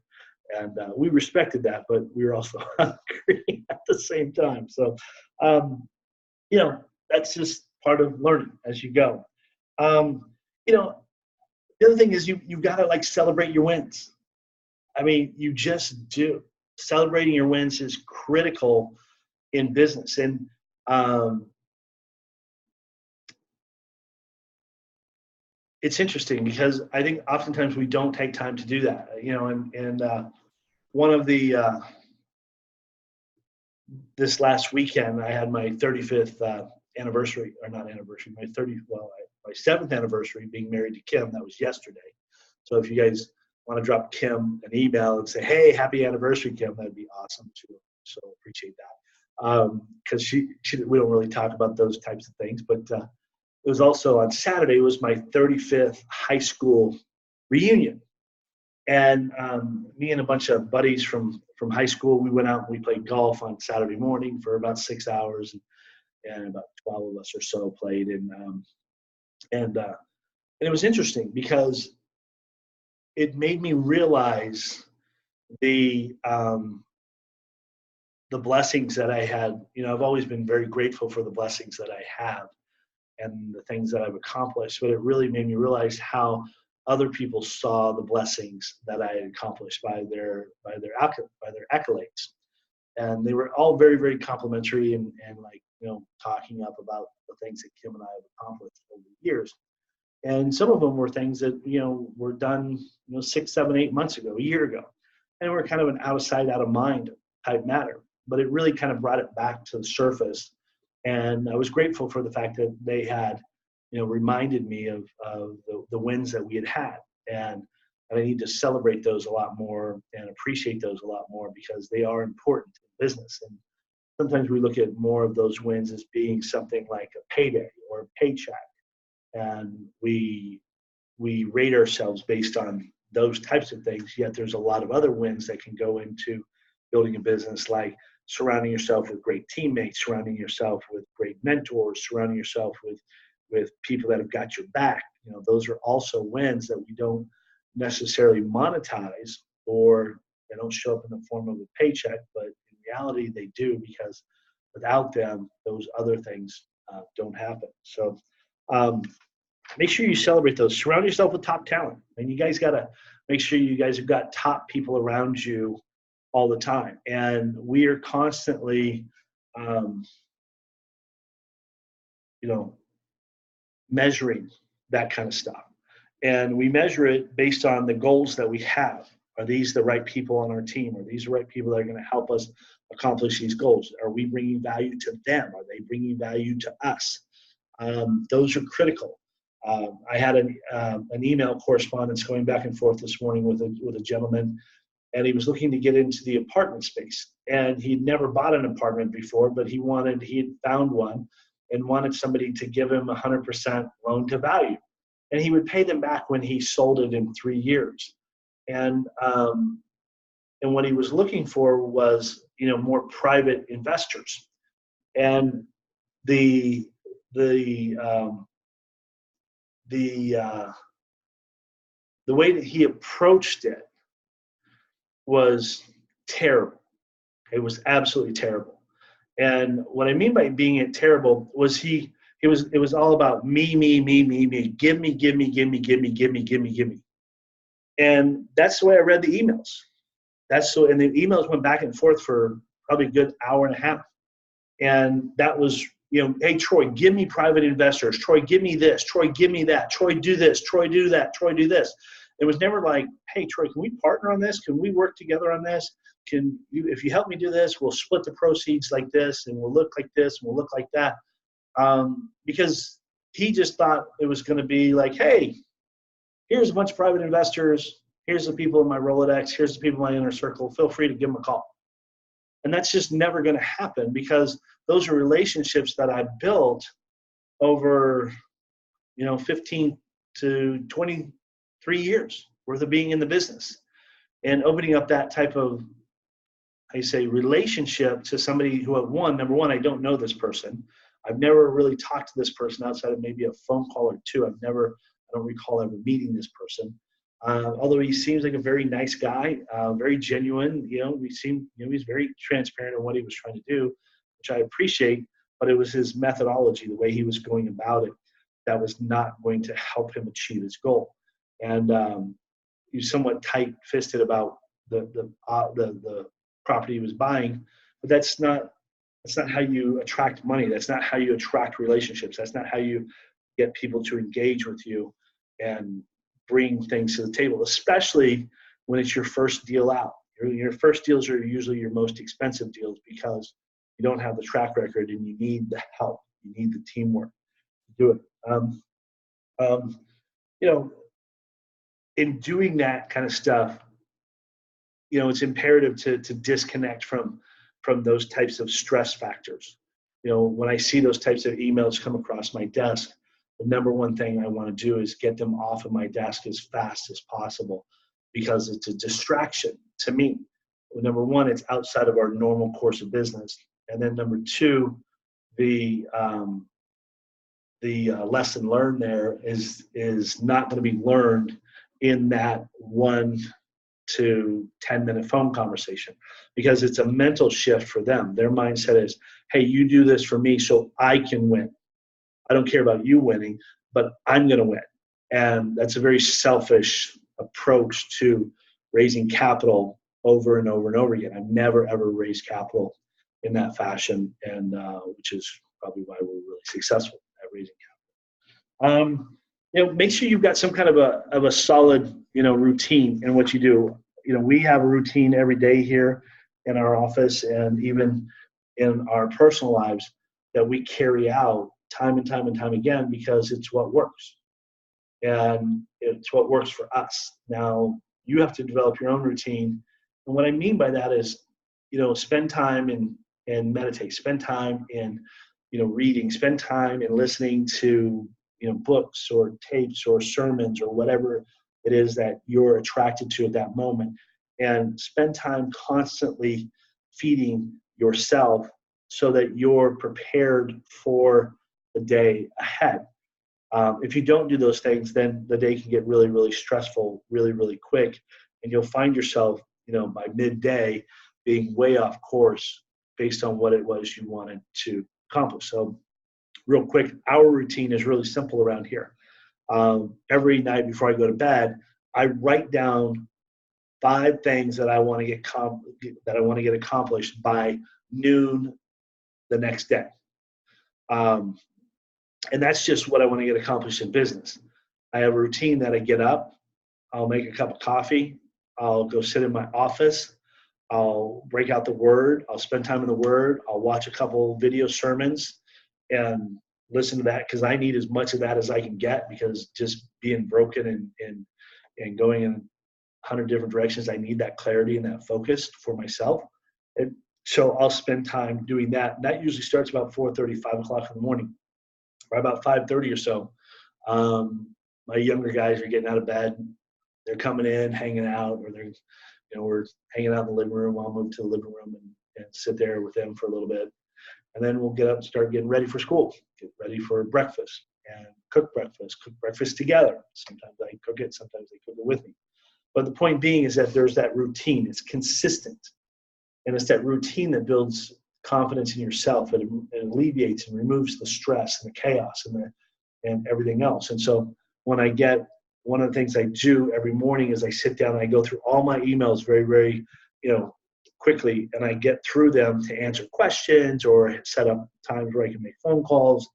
And we respected that, but we were also hungry at the same time. So, that's just part of learning as you go. The other thing is you got to like celebrate your wins. I mean, you just do. Celebrating your wins is critical in business. And it's interesting because I think oftentimes we don't take time to do that, and one of the, this last weekend, I had my 35th anniversary, or not anniversary, my 7th anniversary being married to Kim. That was yesterday. So if you guys want to drop Kim an email and say, hey, happy anniversary, Kim, that'd be awesome too. So appreciate that. Because we don't really talk about those types of things. But it was also on Saturday was my 35th high school reunion. And me and a bunch of buddies from high school, we went out and we played golf on Saturday morning for about 6 hours. And about 12 of us or so played. And it was interesting because it made me realize the blessings that I had. You know, I've always been very grateful for the blessings that I have and the things that I've accomplished, but it really made me realize how other people saw the blessings that I had accomplished by their accolades. And they were all very, very complimentary and like, you know, talking up about the things that Kim and I have accomplished over the years. And some of them were things that, you know, were done, you know, 6, 7, 8 months ago, a year ago. And we're kind of an out of sight, out of mind type matter. But it really kind of brought it back to the surface. And I was grateful for the fact that they had, you know, reminded me of the wins that we had had. And I need to celebrate those a lot more and appreciate those a lot more because they are important in business. And sometimes we look at more of those wins as being something like a payday or a paycheck. And we rate ourselves based on those types of things, yet there's a lot of other wins that can go into building a business, like surrounding yourself with great teammates, surrounding yourself with great mentors, surrounding yourself with people that have got your back. You know, those are also wins that we don't necessarily monetize, or they don't show up in the form of a paycheck, but in reality they do, because without them, those other things don't happen. So make sure you celebrate those. Surround yourself with top talent. And you guys got to make sure you guys have got top people around you all the time. And we are constantly, you know, measuring that kind of stuff. And we measure it based on the goals that we have. Are these the right people on our team? Are these the right people that are going to help us accomplish these goals? Are we bringing value to them? Are they bringing value to us? Those are critical. I had an email correspondence going back and forth this morning with a gentleman, and he was looking to get into the apartment space. And he'd never bought an apartment before, but he had found one and wanted somebody to give him 100% loan to value. And he would pay them back when he sold it in 3 years. And what he was looking for was, you know, more private investors. And the way that he approached it was terrible. It was absolutely terrible. And what I mean by being it terrible was it was all about me, give me. And that's the way I read the emails. And the emails went back and forth for probably a good hour and a half. And that was, you know, hey, Troy, give me private investors. Troy, give me this. Troy, give me that. Troy, do this. Troy, do that. Troy, do this. It was never like, hey, Troy, can we partner on this? Can we work together on this? If you help me do this, we'll split the proceeds like this, and we'll look like this, and we'll look like that. Because he just thought it was going to be like, hey, here's a bunch of private investors. Here's the people in my Rolodex. Here's the people in my inner circle. Feel free to give them a call. And that's just never going to happen, because those are relationships that I built over, you know, 15 to 23 years worth of being in the business, and opening up that type of, relationship to somebody who, number one, I don't know this person. I've never really talked to this person outside of maybe a phone call or two. I don't recall ever meeting this person. Although he seems like a very nice guy, very genuine. You know, he's very transparent in what he was trying to do, which I appreciate. But it was his methodology, the way he was going about it, that was not going to help him achieve his goal. And he was somewhat tight-fisted about the property he was buying. But that's not how you attract money. That's not how you attract relationships. That's not how you get people to engage with you and bring things to the table, especially when it's your first deal out. Your first deals are usually your most expensive deals, because you don't have the track record and you need the help. You need the teamwork to do it. You know, in doing that kind of stuff, it's imperative to disconnect from those types of stress factors. When I see those types of emails come across my desk, the number one thing I want to do is get them off of my desk as fast as possible, because it's a distraction to me. Number one, it's outside of our normal course of business. And then number two, the lesson learned there is not going to be learned in that 1 to 10-minute phone conversation, because it's a mental shift for them. Their mindset is, hey, you do this for me so I can win. I don't care about you winning, but I'm going to win. And that's a very selfish approach to raising capital over and over and over again. I've never, ever raised capital in that fashion, and which is probably why we're really successful at raising capital. Make sure you've got some kind of a solid, routine in what you do. We have a routine every day here in our office, and even in our personal lives, that we carry out time and time and time again, because it's what works. And it's what works for us. Now, you have to develop your own routine. And what I mean by that is, spend time and meditate, spend time in, reading, spend time in listening to, books or tapes or sermons or whatever it is that you're attracted to at that moment. And spend time constantly feeding yourself so that you're prepared for the day ahead. If you don't do those things, then the day can get really, really stressful, really, really quick. And you'll find yourself, by midday being way off course based on what it was you wanted to accomplish. So real quick, our routine is really simple around here. Every night before I go to bed, I write down 5 things that I want to get accomplished by noon the next day. And that's just what I want to get accomplished in business. I have a routine that I get up, I'll make a cup of coffee, I'll go sit in my office, I'll break out the Word, I'll spend time in the Word, I'll watch a couple video sermons and listen to that, because I need as much of that as I can get, because just being broken and going in 100 different directions, I need that clarity and that focus for myself. And so I'll spend time doing that. And that usually starts about 4:30, 5 o'clock in the morning. By about 5:30 or so, my younger guys are getting out of bed. They're coming in, hanging out, or we're hanging out in the living room. I'll move to the living room and sit there with them for a little bit. And then we'll get up and start getting ready for school, get ready for breakfast and cook breakfast together. Sometimes I cook it, sometimes they cook it with me. But the point being is that there's that routine. It's consistent. And it's that routine that builds confidence in yourself. It alleviates and removes the stress and the chaos and everything else. And so one of the things I do every morning is I sit down and I go through all my emails very, very, quickly, and I get through them to answer questions or set up times where I can make phone calls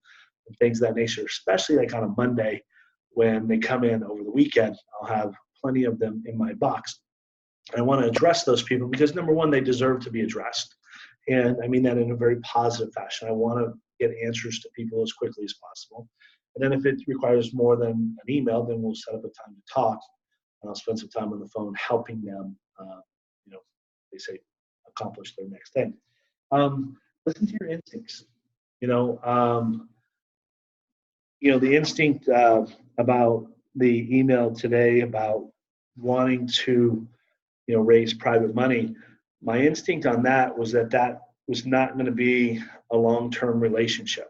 and things of that nature, especially like on a Monday when they come in over the weekend. I'll have plenty of them in my box. And I want to address those people because, number one, they deserve to be addressed. And I mean that in a very positive fashion. I want to get answers to people as quickly as possible. And then if it requires more than an email, then we'll set up a time to talk. And I'll spend some time on the phone helping them, they say, accomplish their next thing. Listen to your instincts. The instinct about the email today about wanting to, raise private money. My instinct on that was that was not going to be a long-term relationship.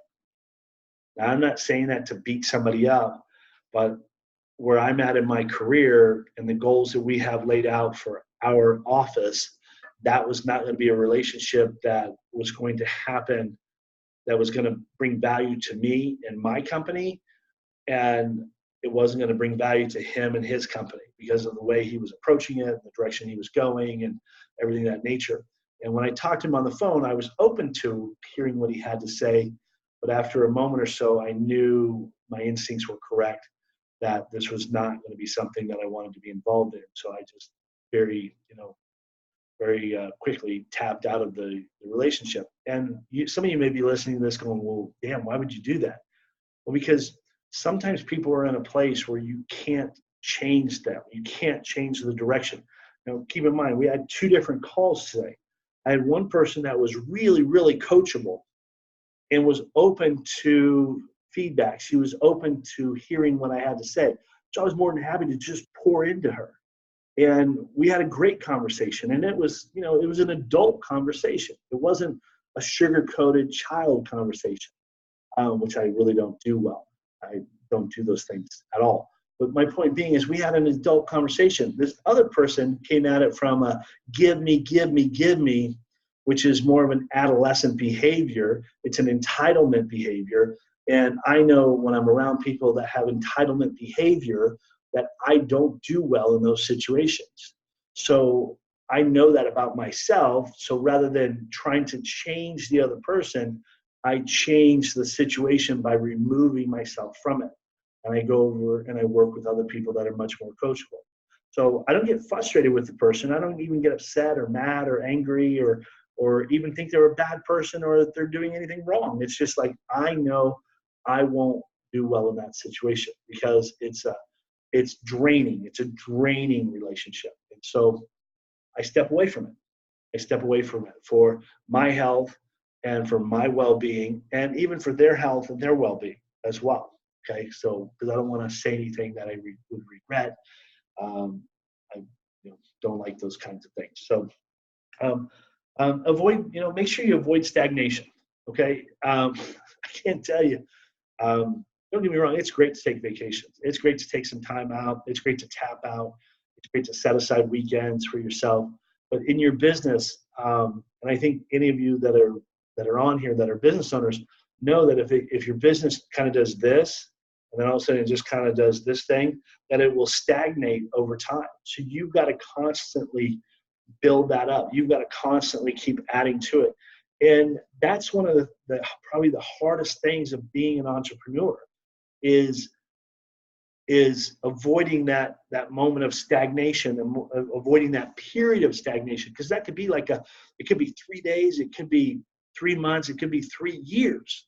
Now, I'm not saying that to beat somebody up, but where I'm at in my career and the goals that we have laid out for our office, that was not going to be a relationship that was going to happen, that was going to bring value to me and my company, and it wasn't going to bring value to him and his company because of the way he was approaching it, the direction he was going, and everything of that nature. And when I talked to him on the phone, I was open to hearing what he had to say, but after a moment or so, I knew my instincts were correct, that this was not going to be something that I wanted to be involved in. So I just very quickly tapped out of the relationship. And some of you may be listening to this going, well, damn, why would you do that? Well, because sometimes people are in a place where you can't change them. You can't change the direction. Now, keep in mind, we had 2 different calls today. I had one person that was really, really coachable and was open to feedback. She was open to hearing what I had to say. So I was more than happy to just pour into her. And we had a great conversation. And it was, it was an adult conversation. It wasn't a sugar-coated child conversation, which I really don't do well. I don't do those things at all. But my point being is we had an adult conversation. This other person came at it from a give me, give me, give me, which is more of an adolescent behavior. It's an entitlement behavior. And I know when I'm around people that have entitlement behavior that I don't do well in those situations. So I know that about myself. So rather than trying to change the other person, I change the situation by removing myself from it. And I go over and I work with other people that are much more coachable. So I don't get frustrated with the person. I don't even get upset or mad or angry or even think they're a bad person or that they're doing anything wrong. It's just like, I know I won't do well in that situation because it's draining. It's a draining relationship. And so I step away from it. I step away from it for my health and for my well-being and even for their health and their well-being as well. Okay, so because I don't want to say anything that I would regret. I don't like those kinds of things. So avoid, make sure you avoid stagnation. Okay, I can't tell you. Don't get me wrong, it's great to take vacations. It's great to take some time out. It's great to tap out. It's great to set aside weekends for yourself. But in your business, and I think any of you that are on here that are business owners know that if your business kind of does this, and then all of a sudden it just kind of does this thing, that it will stagnate over time. So you've got to constantly build that up. You've got to constantly keep adding to it. And that's one of the probably the hardest things of being an entrepreneur is avoiding that moment of stagnation and avoiding that period of stagnation. Because that could be it could be 3 days, it could be 3 months, it could be 3 years.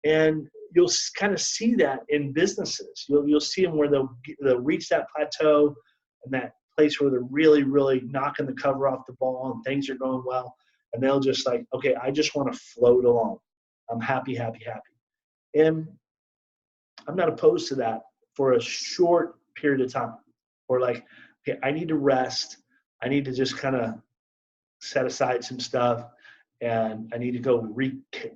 And you'll kind of see that in businesses. You'll see them where they'll reach that plateau and that place where they're really, really knocking the cover off the ball and things are going well. And they'll just like, okay, I just want to float along. I'm happy, happy, happy. And I'm not opposed to that for a short period of time. Or like, okay, I need to rest. I need to just kind of set aside some stuff. And I need to go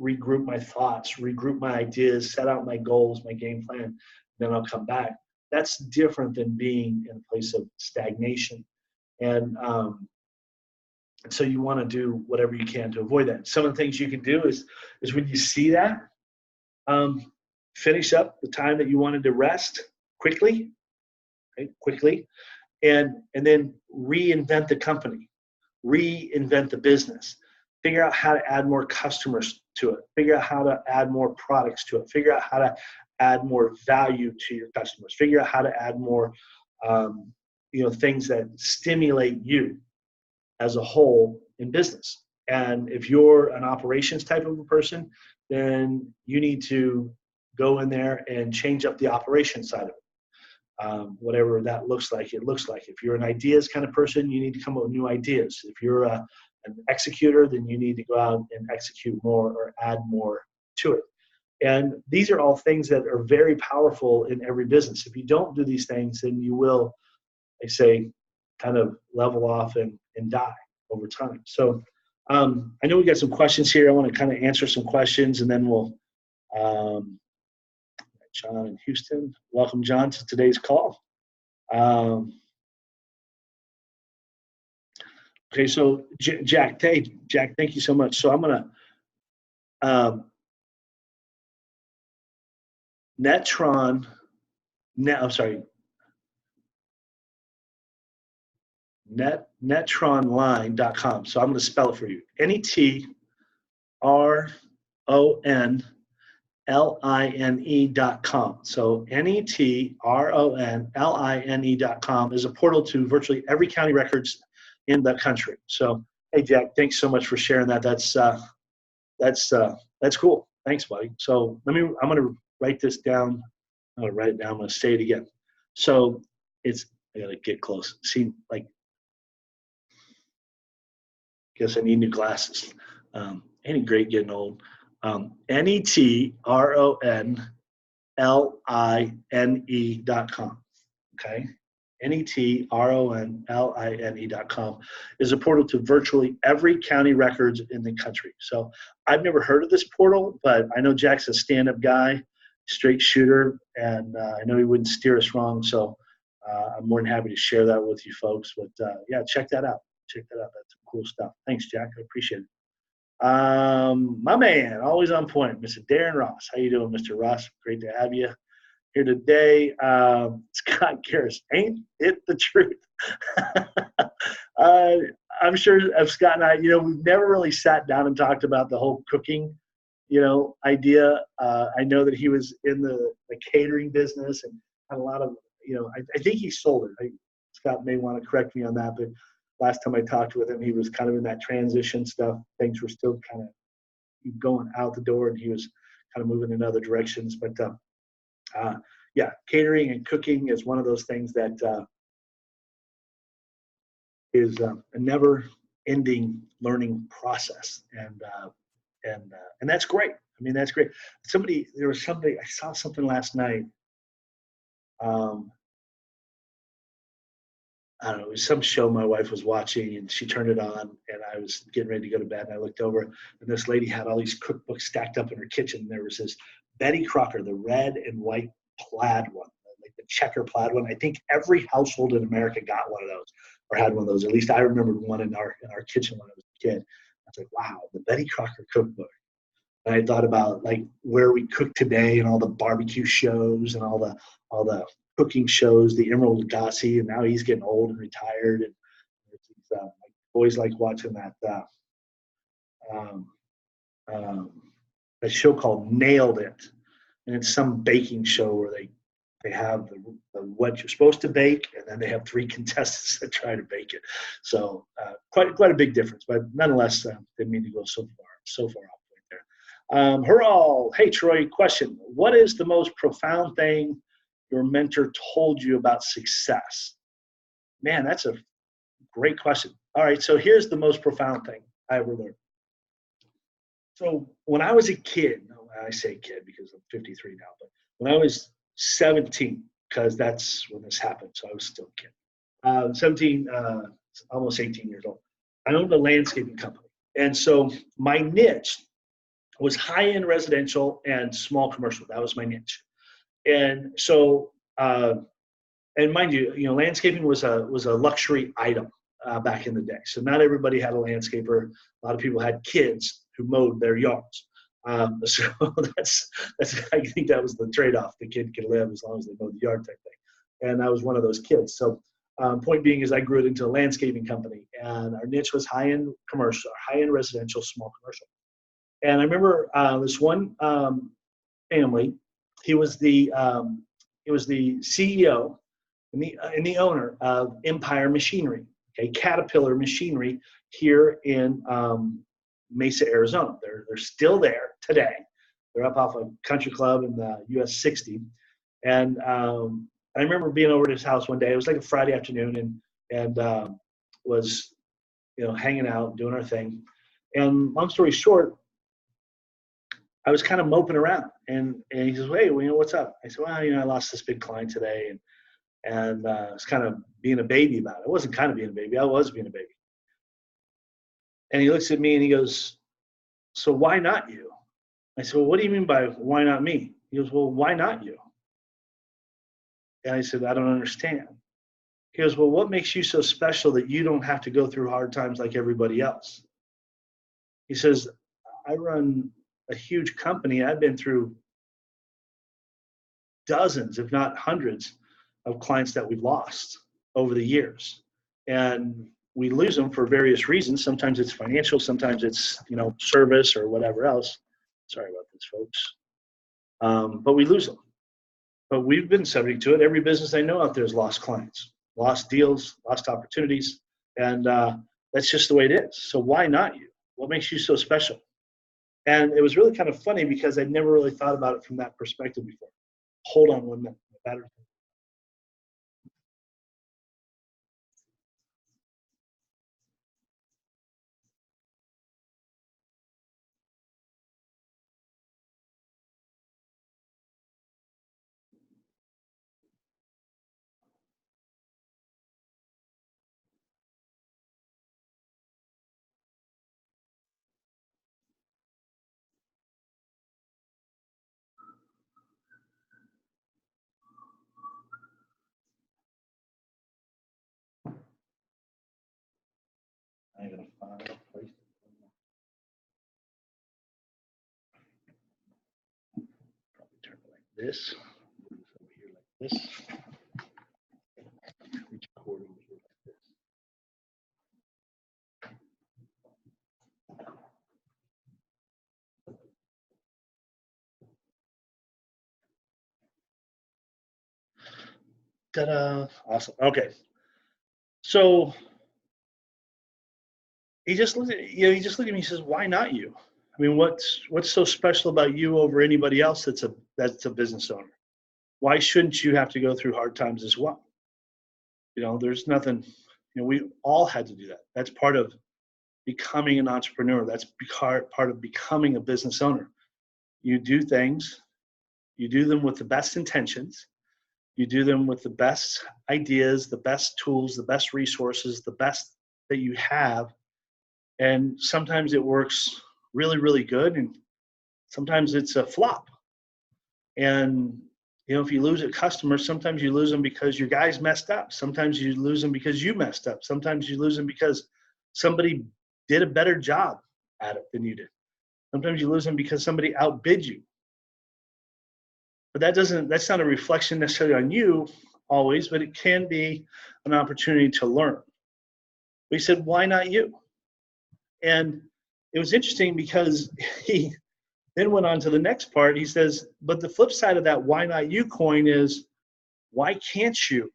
regroup my thoughts, regroup my ideas, set out my goals, my game plan, then I'll come back. That's different than being in a place of stagnation. And so you want to do whatever you can to avoid that. Some of the things you can do is when you see that, finish up the time that you wanted to rest quickly, and then reinvent the company, reinvent the business. Figure out how to add more customers to it. Figure out how to add more products to it. Figure out how to add more value to your customers. Figure out how to add more, things that stimulate you as a whole in business. And if you're an operations type of a person, then you need to go in there and change up the operations side of it. Whatever that looks like, it looks like. If you're an ideas kind of person, you need to come up with new ideas. If you're an executor, then you need to go out and execute more or add more to it. And these are all things that are very powerful in every business. If you don't do these things, then you will, I say, kind of level off and die over time. So I know we got some questions here. I want to kind of answer some questions, and then we'll John in Houston. Welcome, John, to today's call. Okay, so Jack, thank you so much. So I'm going to netronline.com. So I'm going to spell it for you. netronline.com. So netronline.com is a portal to virtually every county records in the country. So, hey, Jack, thanks so much for sharing that. That's cool. Thanks, buddy. So I'm going to write this down. I'm going to write it down. I'm going to say it again. So I gotta get close. See, like, guess I need new glasses. Ain't it great getting old? NETRONLINE.com. Okay. NETRONLINE.com is a portal to virtually every county records in the country. So I've never heard of this portal, but I know Jack's a stand-up guy, straight shooter, and I know he wouldn't steer us wrong. So I'm more than happy to share that with you folks. But yeah, check that out. Check that out. That's some cool stuff. Thanks, Jack. I appreciate it. My man, always on point, Mr. Darren Ross. How you doing, Mr. Ross? Great to have you here today. Scott Garris, ain't it the truth? I'm sure of Scott and I, we've never really sat down and talked about the whole cooking, idea. I know that he was in the catering business and had a lot of, I think he sold it. Scott may want to correct me on that, but last time I talked with him, he was kind of in that transition stuff. Things were still kind of going out the door, and he was kind of moving in other directions. But yeah, catering and cooking is one of those things that is a never-ending learning process, and that's great. I mean, that's great. There was somebody, I saw something last night. I don't know, it was some show my wife was watching, and she turned it on, and I was getting ready to go to bed, and I looked over, and this lady had all these cookbooks stacked up in her kitchen. And there was this Betty Crocker, the red and white plaid one, like the checker plaid one. I think every household in America got one of those or had one of those. At least I remembered one in our kitchen when I was a kid. I was like, wow, the Betty Crocker cookbook. And I thought about like where we cook today and all the barbecue shows and all the cooking shows, the Emerald Lagasse, and now he's getting old and retired. And my boys like watching that a show called Nailed It, and it's some baking show where they have the what you're supposed to bake, and then they have three contestants that try to bake it. So quite a big difference, but nonetheless, didn't mean to go so far off right there. Hurrah! Hey Troy, question: what is the most profound thing your mentor told you about success? Man, that's a great question. All right, so here's the most profound thing I ever learned. So when I was a kid, I say kid because I'm 53 now, but when I was 17, because that's when this happened, so I was still a kid. 17, almost 18 years old. I owned a landscaping company. And so my niche was high-end residential and small commercial. That was my niche. And so, and mind you, landscaping was a luxury item back in the day. So not everybody had a landscaper. A lot of people had kids who mowed their yards. So that's I think that was the trade-off. The kid could live as long as they mowed the yard type thing. And I was one of those kids. So point being is I grew it into a landscaping company, and our niche was high-end commercial, high-end residential, small commercial. And I remember this one family. He was the CEO and the owner of Empire Machinery, okay, Caterpillar Machinery here in Mesa, Arizona. They're still there today. They're up off a country club in the US 60. And I remember being over at his house one day. It was like a Friday afternoon, and was hanging out, doing our thing. And long story short, I was kind of moping around, and he says, "Hey, what's up?" I said, "Well, I lost this big client today, and I was kind of being a baby about it. I wasn't kind of being a baby. I was being a baby." And he looks at me and he goes, "So why not you?" I said, "Well, what do you mean by why not me?" He goes, "Well, why not you?" And I said, "I don't understand." He goes, "Well, what makes you so special that you don't have to go through hard times like everybody else?" He says, "I run a huge company. I've been through dozens, if not hundreds, of clients that we've lost over the years. And we lose them for various reasons. Sometimes it's financial, sometimes it's, service or whatever else. Sorry about this, folks. But we lose them. But we've been subject to it. Every business I know out there has lost clients, lost deals, lost opportunities. And that's just the way it is. So why not you? What makes you so special?" And it was really kind of funny because I'd never really thought about it from that perspective before. Hold on 1 minute. My battery's this. Move this over here like this. Reach cord over here like this. Ta-da! Awesome. Okay. So he just looked at he just looked at me. He says, "Why not you? I mean, what's so special about you over anybody else that's a business owner? Why shouldn't you have to go through hard times as well? There's nothing. We all had to do that. That's part of becoming an entrepreneur. That's part of becoming a business owner. You do things. You do them with the best intentions. You do them with the best ideas, the best tools, the best resources, the best that you have. And sometimes it works really, really good, and sometimes it's a flop. And if you lose a customer, sometimes you lose them because your guys messed up. Sometimes you lose them because you messed up. Sometimes you lose them because somebody did a better job at it than you did. Sometimes you lose them because somebody outbid you. But that's not a reflection necessarily on you always, but it can be an opportunity to learn. But he said, "Why not you?" And it was interesting because he then went on to the next part. He says, "But the flip side of that why not you coin is, why can't you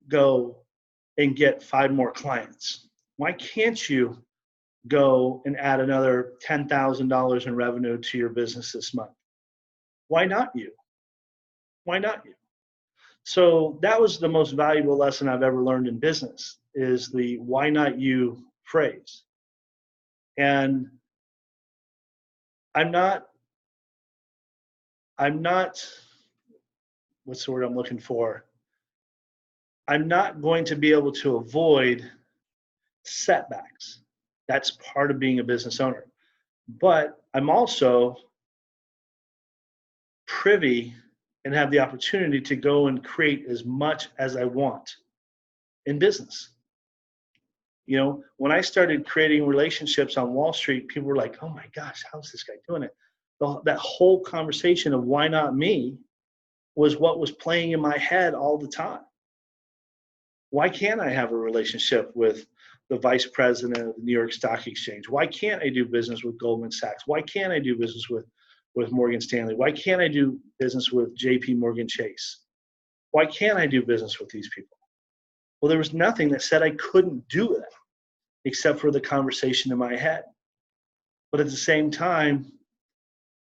go and get 5 more clients? Why can't you go and add another $10,000 in revenue to your business this month? Why not you? Why not you?" So that was the most valuable lesson I've ever learned in business, is the "why not you" phrase. And I'm not, what's the word I'm looking for? I'm not going to be able to avoid setbacks. That's part of being a business owner. But I'm also privy and have the opportunity to go and create as much as I want in business. When I started creating relationships on Wall Street, people were like, "Oh my gosh, how's this guy doing it?" That whole conversation of "why not me" was what was playing in my head all the time. Why can't I have a relationship with the vice president of the New York Stock Exchange? Why can't I do business with Goldman Sachs? Why can't I do business with Morgan Stanley? Why can't I do business with JP Morgan Chase? Why can't I do business with these people? Well, there was nothing that said I couldn't do it except for the conversation in my head. But at the same time,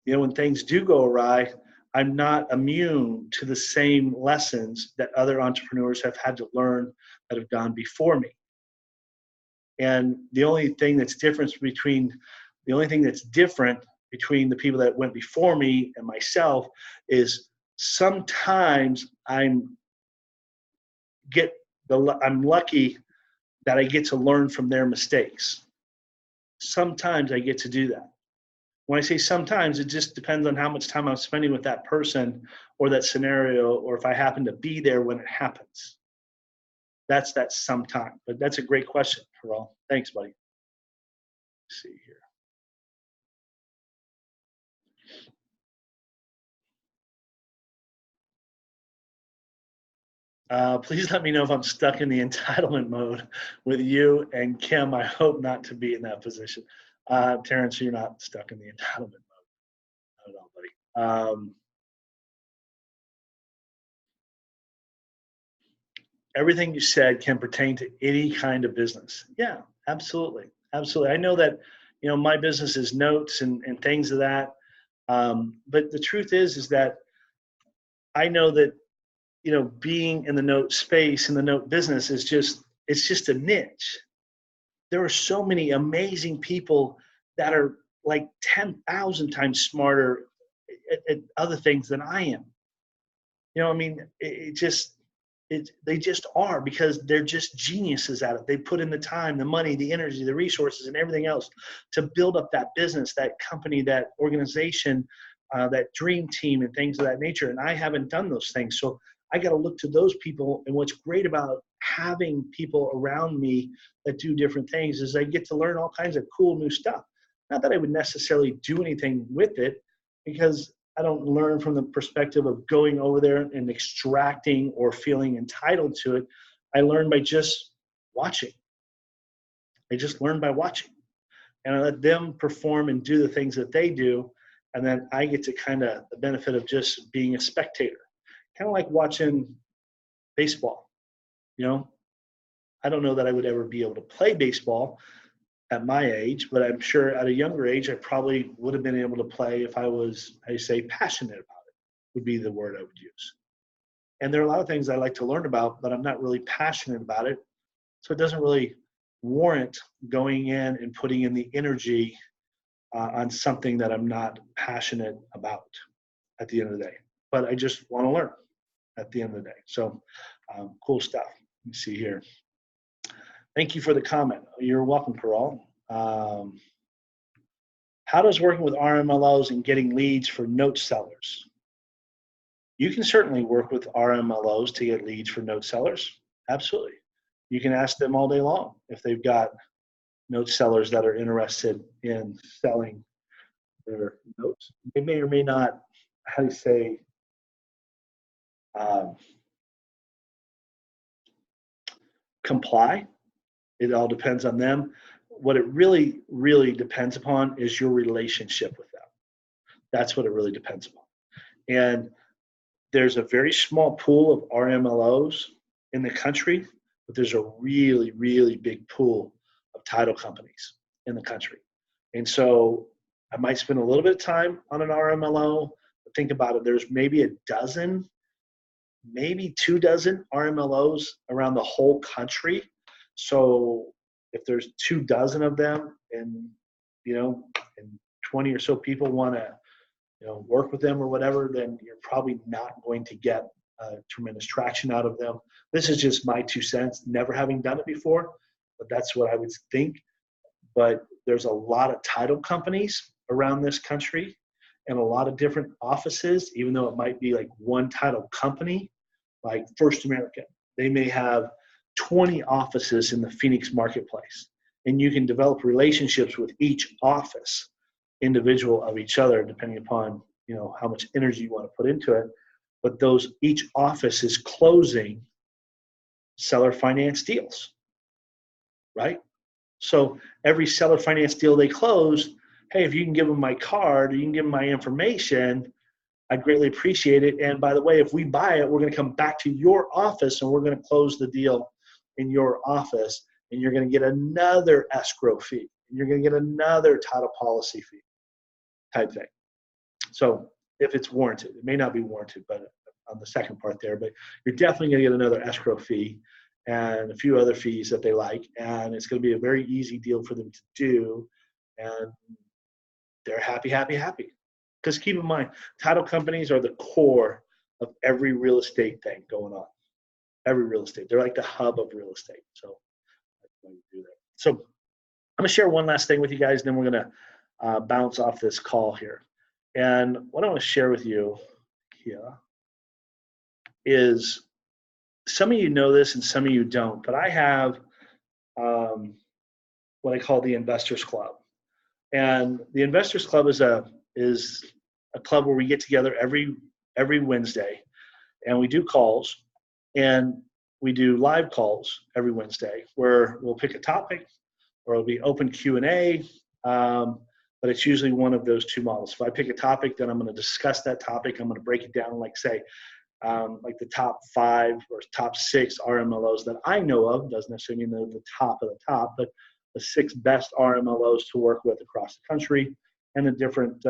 when things do go awry, I'm not immune to the same lessons that other entrepreneurs have had to learn that have gone before me. And the only thing that's different between the people that went before me and myself is sometimes I'm lucky that I get to learn from their mistakes. Sometimes I get to do that. When I say sometimes, it just depends on how much time I'm spending with that person or that scenario, or if I happen to be there when it happens. That's sometime. But that's a great question, Haral. Thanks, buddy. Let's see here. Please let me know if I'm stuck in the entitlement mode with you and Kim. I hope not to be in that position. Terrence, you're not stuck in the entitlement mode. Not at all, buddy. Everything you said can pertain to any kind of business. Yeah, absolutely. Absolutely. I know that, my business is notes and things of that. But the truth is that I know that, being in the note space, in the note business it's just a niche. There are so many amazing people that are like 10,000 times smarter at other things than I am. They just are, because they're just geniuses at it. They put in the time, the money, the energy, the resources, and everything else to build up that business, that company, that organization, that dream team, and things of that nature. And I haven't done those things. So I got to look to those people. And what's great about having people around me that do different things is I get to learn all kinds of cool new stuff. Not that I would necessarily do anything with it, because I don't learn from the perspective of going over there and extracting or feeling entitled to it. I learn by just watching. I just learn by watching. And I let them perform and do the things that they do. And then I get to kind of the benefit of just being a spectator, kind of like watching baseball. You know, I don't know that I would ever be able to play baseball at my age, but I'm sure at a younger age, I probably would have been able to play if I was, I say, passionate about it, would be the word I would use. And there are a lot of things I like to learn about, but I'm not really passionate about it. So it doesn't really warrant going in and putting in the energy on something that I'm not passionate about at the end of the day. But I just want to learn at the end of the day. So cool stuff. Let me see here. Thank you for the comment. You're welcome, Carol. How does working with RMLOs and getting leads for note sellers? You can certainly work with RMLOs to get leads for note sellers. Absolutely. You can ask them all day long if they've got note sellers that are interested in selling their notes. They may or may not, how do you say, comply. It all depends on them. What it really, really depends upon is your relationship with them. That's what it really depends upon. And there's a very small pool of RMLOs in the country, but there's a really, really big pool of title companies in the country. And so I might spend a little bit of time on an RMLO, but think about it, there's maybe a dozen, maybe 24 RMLOs around the whole country. So if there's 24 of them and, and 20 or so people want to, work with them or whatever, then you're probably not going to get tremendous traction out of them. This is just my 2 cents, never having done it before, but that's what I would think. But there's a lot of title companies around this country and a lot of different offices, even though it might be like one title company, like First American. They may have 20 offices in the Phoenix marketplace, and you can develop relationships with each office individual of each other, depending upon how much energy you want to put into it. But each office is closing seller finance deals, right? So every seller finance deal they close, hey, if you can give them my card or you can give them my information, I'd greatly appreciate it. And by the way, if we buy it, we're going to come back to your office and we're going to close the deal in your office, and you're going to get another escrow fee. And you're going to get another title policy fee type thing. So if it's warranted, it may not be warranted, but on the second part there, but you're definitely going to get another escrow fee and a few other fees that they like. And it's going to be a very easy deal for them to do. And they're happy, happy, happy. Because keep in mind, title companies are the core of every real estate thing going on. Every real estate. They're like the hub of real estate. So that's why we do that. So I'm going to share one last thing with you guys, and then we're going to bounce off this call here. And what I want to share with you here is, some of you know this and some of you don't, but I have what I call the Investors Club. And the Investors Club is a club where we get together every Wednesday, and we do calls, and we do live calls every Wednesday where we'll pick a topic, or it'll be open Q&A, but it's usually one of those two models. If I pick a topic, then I'm going to discuss that topic. I'm going to break it down, like say, like the top 5 or top 6 RMLOs that I know of. Doesn't necessarily mean they're the top of the top, but the 6 best RMLOs to work with across the country, and the different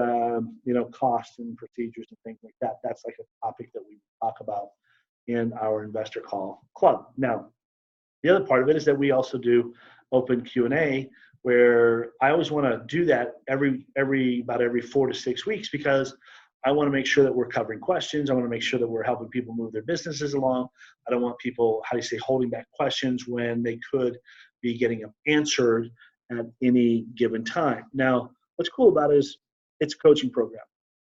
costs and procedures and things like that. That's like a topic that we talk about in our investor call club. Now, the other part of it is that we also do open Q&A, where I always want to do that about every 4 to 6 weeks, because I want to make sure that we're covering questions. I want to make sure that we're helping people move their businesses along. I don't want people, holding back questions when they could be getting them answered at any given time. Now, what's cool about it is it's a coaching program,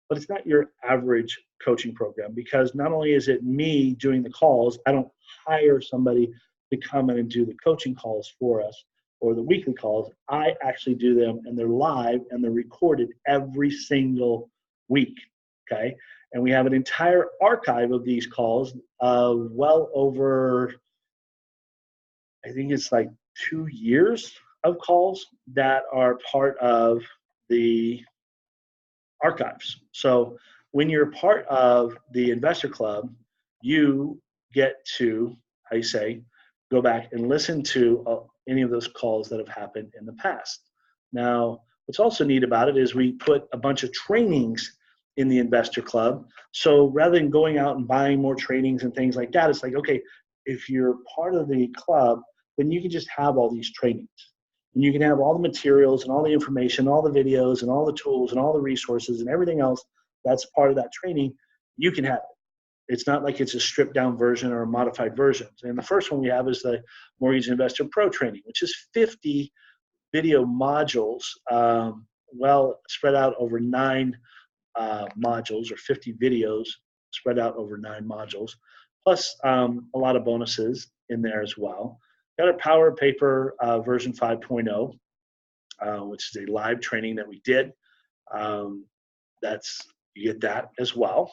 but it's not your average coaching program, because not only is it me doing the calls, I don't hire somebody to come in and do the coaching calls for us or the weekly calls. I actually do them, and they're live and they're recorded every single week. okay? And we have an entire archive of these calls, well over, I think it's like 2 years of calls that are part of the archives. So when you're part of the investor club, you get to, how you say, go back and listen to any of those calls that have happened in the past. Now, what's also neat about it is we put a bunch of trainings in the investor club. So rather than going out and buying more trainings and things like that, it's like, okay, if you're part of the club, then you can just have all these trainings. And you can have all the materials and all the information, all the videos and all the tools and all the resources and everything else that's part of that training. You can have it. It's not like it's a stripped down version or a modified version. And the first one we have is the Mortgage Investor Pro training, which is 50 video modules, well spread out over 9 modules, or 50 videos spread out over 9 modules, plus a lot of bonuses in there as well. Got a Power Paper version 5.0, which is a live training that we did. You get that as well.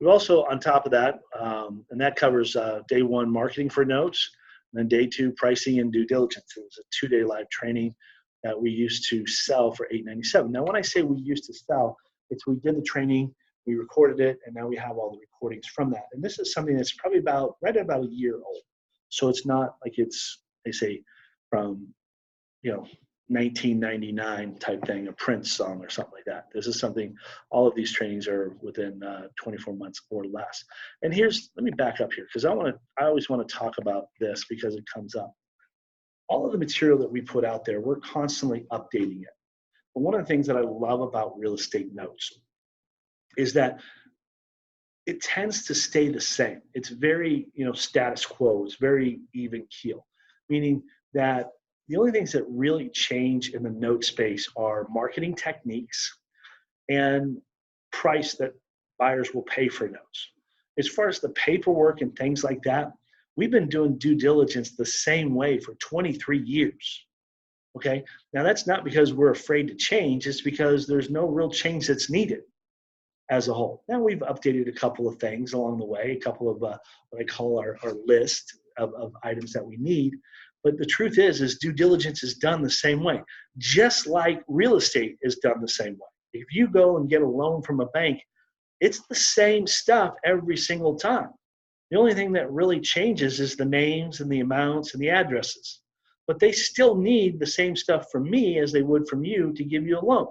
We also, on top of that, and that covers day 1 marketing for notes, and then day 2 pricing and due diligence. It was a 2-day live training that we used to sell for $897. Now, when I say we used to sell, it's we did the training, we recorded it, and now we have all the recordings from that. And this is something that's probably right about a year old. So it's not like it's, they say, from 1999 type thing, a Prince song or something like that. This is something, all of these trainings are within 24 months or less. And let me back up here, because I always want to talk about this because it comes up. All of the material that we put out there, we're constantly updating it. But one of the things that I love about real estate notes is that it tends to stay the same. It's very, status quo. It's very even keel, meaning that the only things that really change in the note space are marketing techniques and price that buyers will pay for notes. As far as the paperwork and things like that, we've been doing due diligence the same way for 23 years. Okay. Now that's not because we're afraid to change. It's because there's no real change that's needed as a whole. Now we've updated a couple of things along the way, a couple of what I call our list of items that we need. But the truth is due diligence is done the same way, just like real estate is done the same way. If you go and get a loan from a bank, it's the same stuff every single time. The only thing that really changes is the names and the amounts and the addresses. But they still need the same stuff from me as they would from you to give you a loan.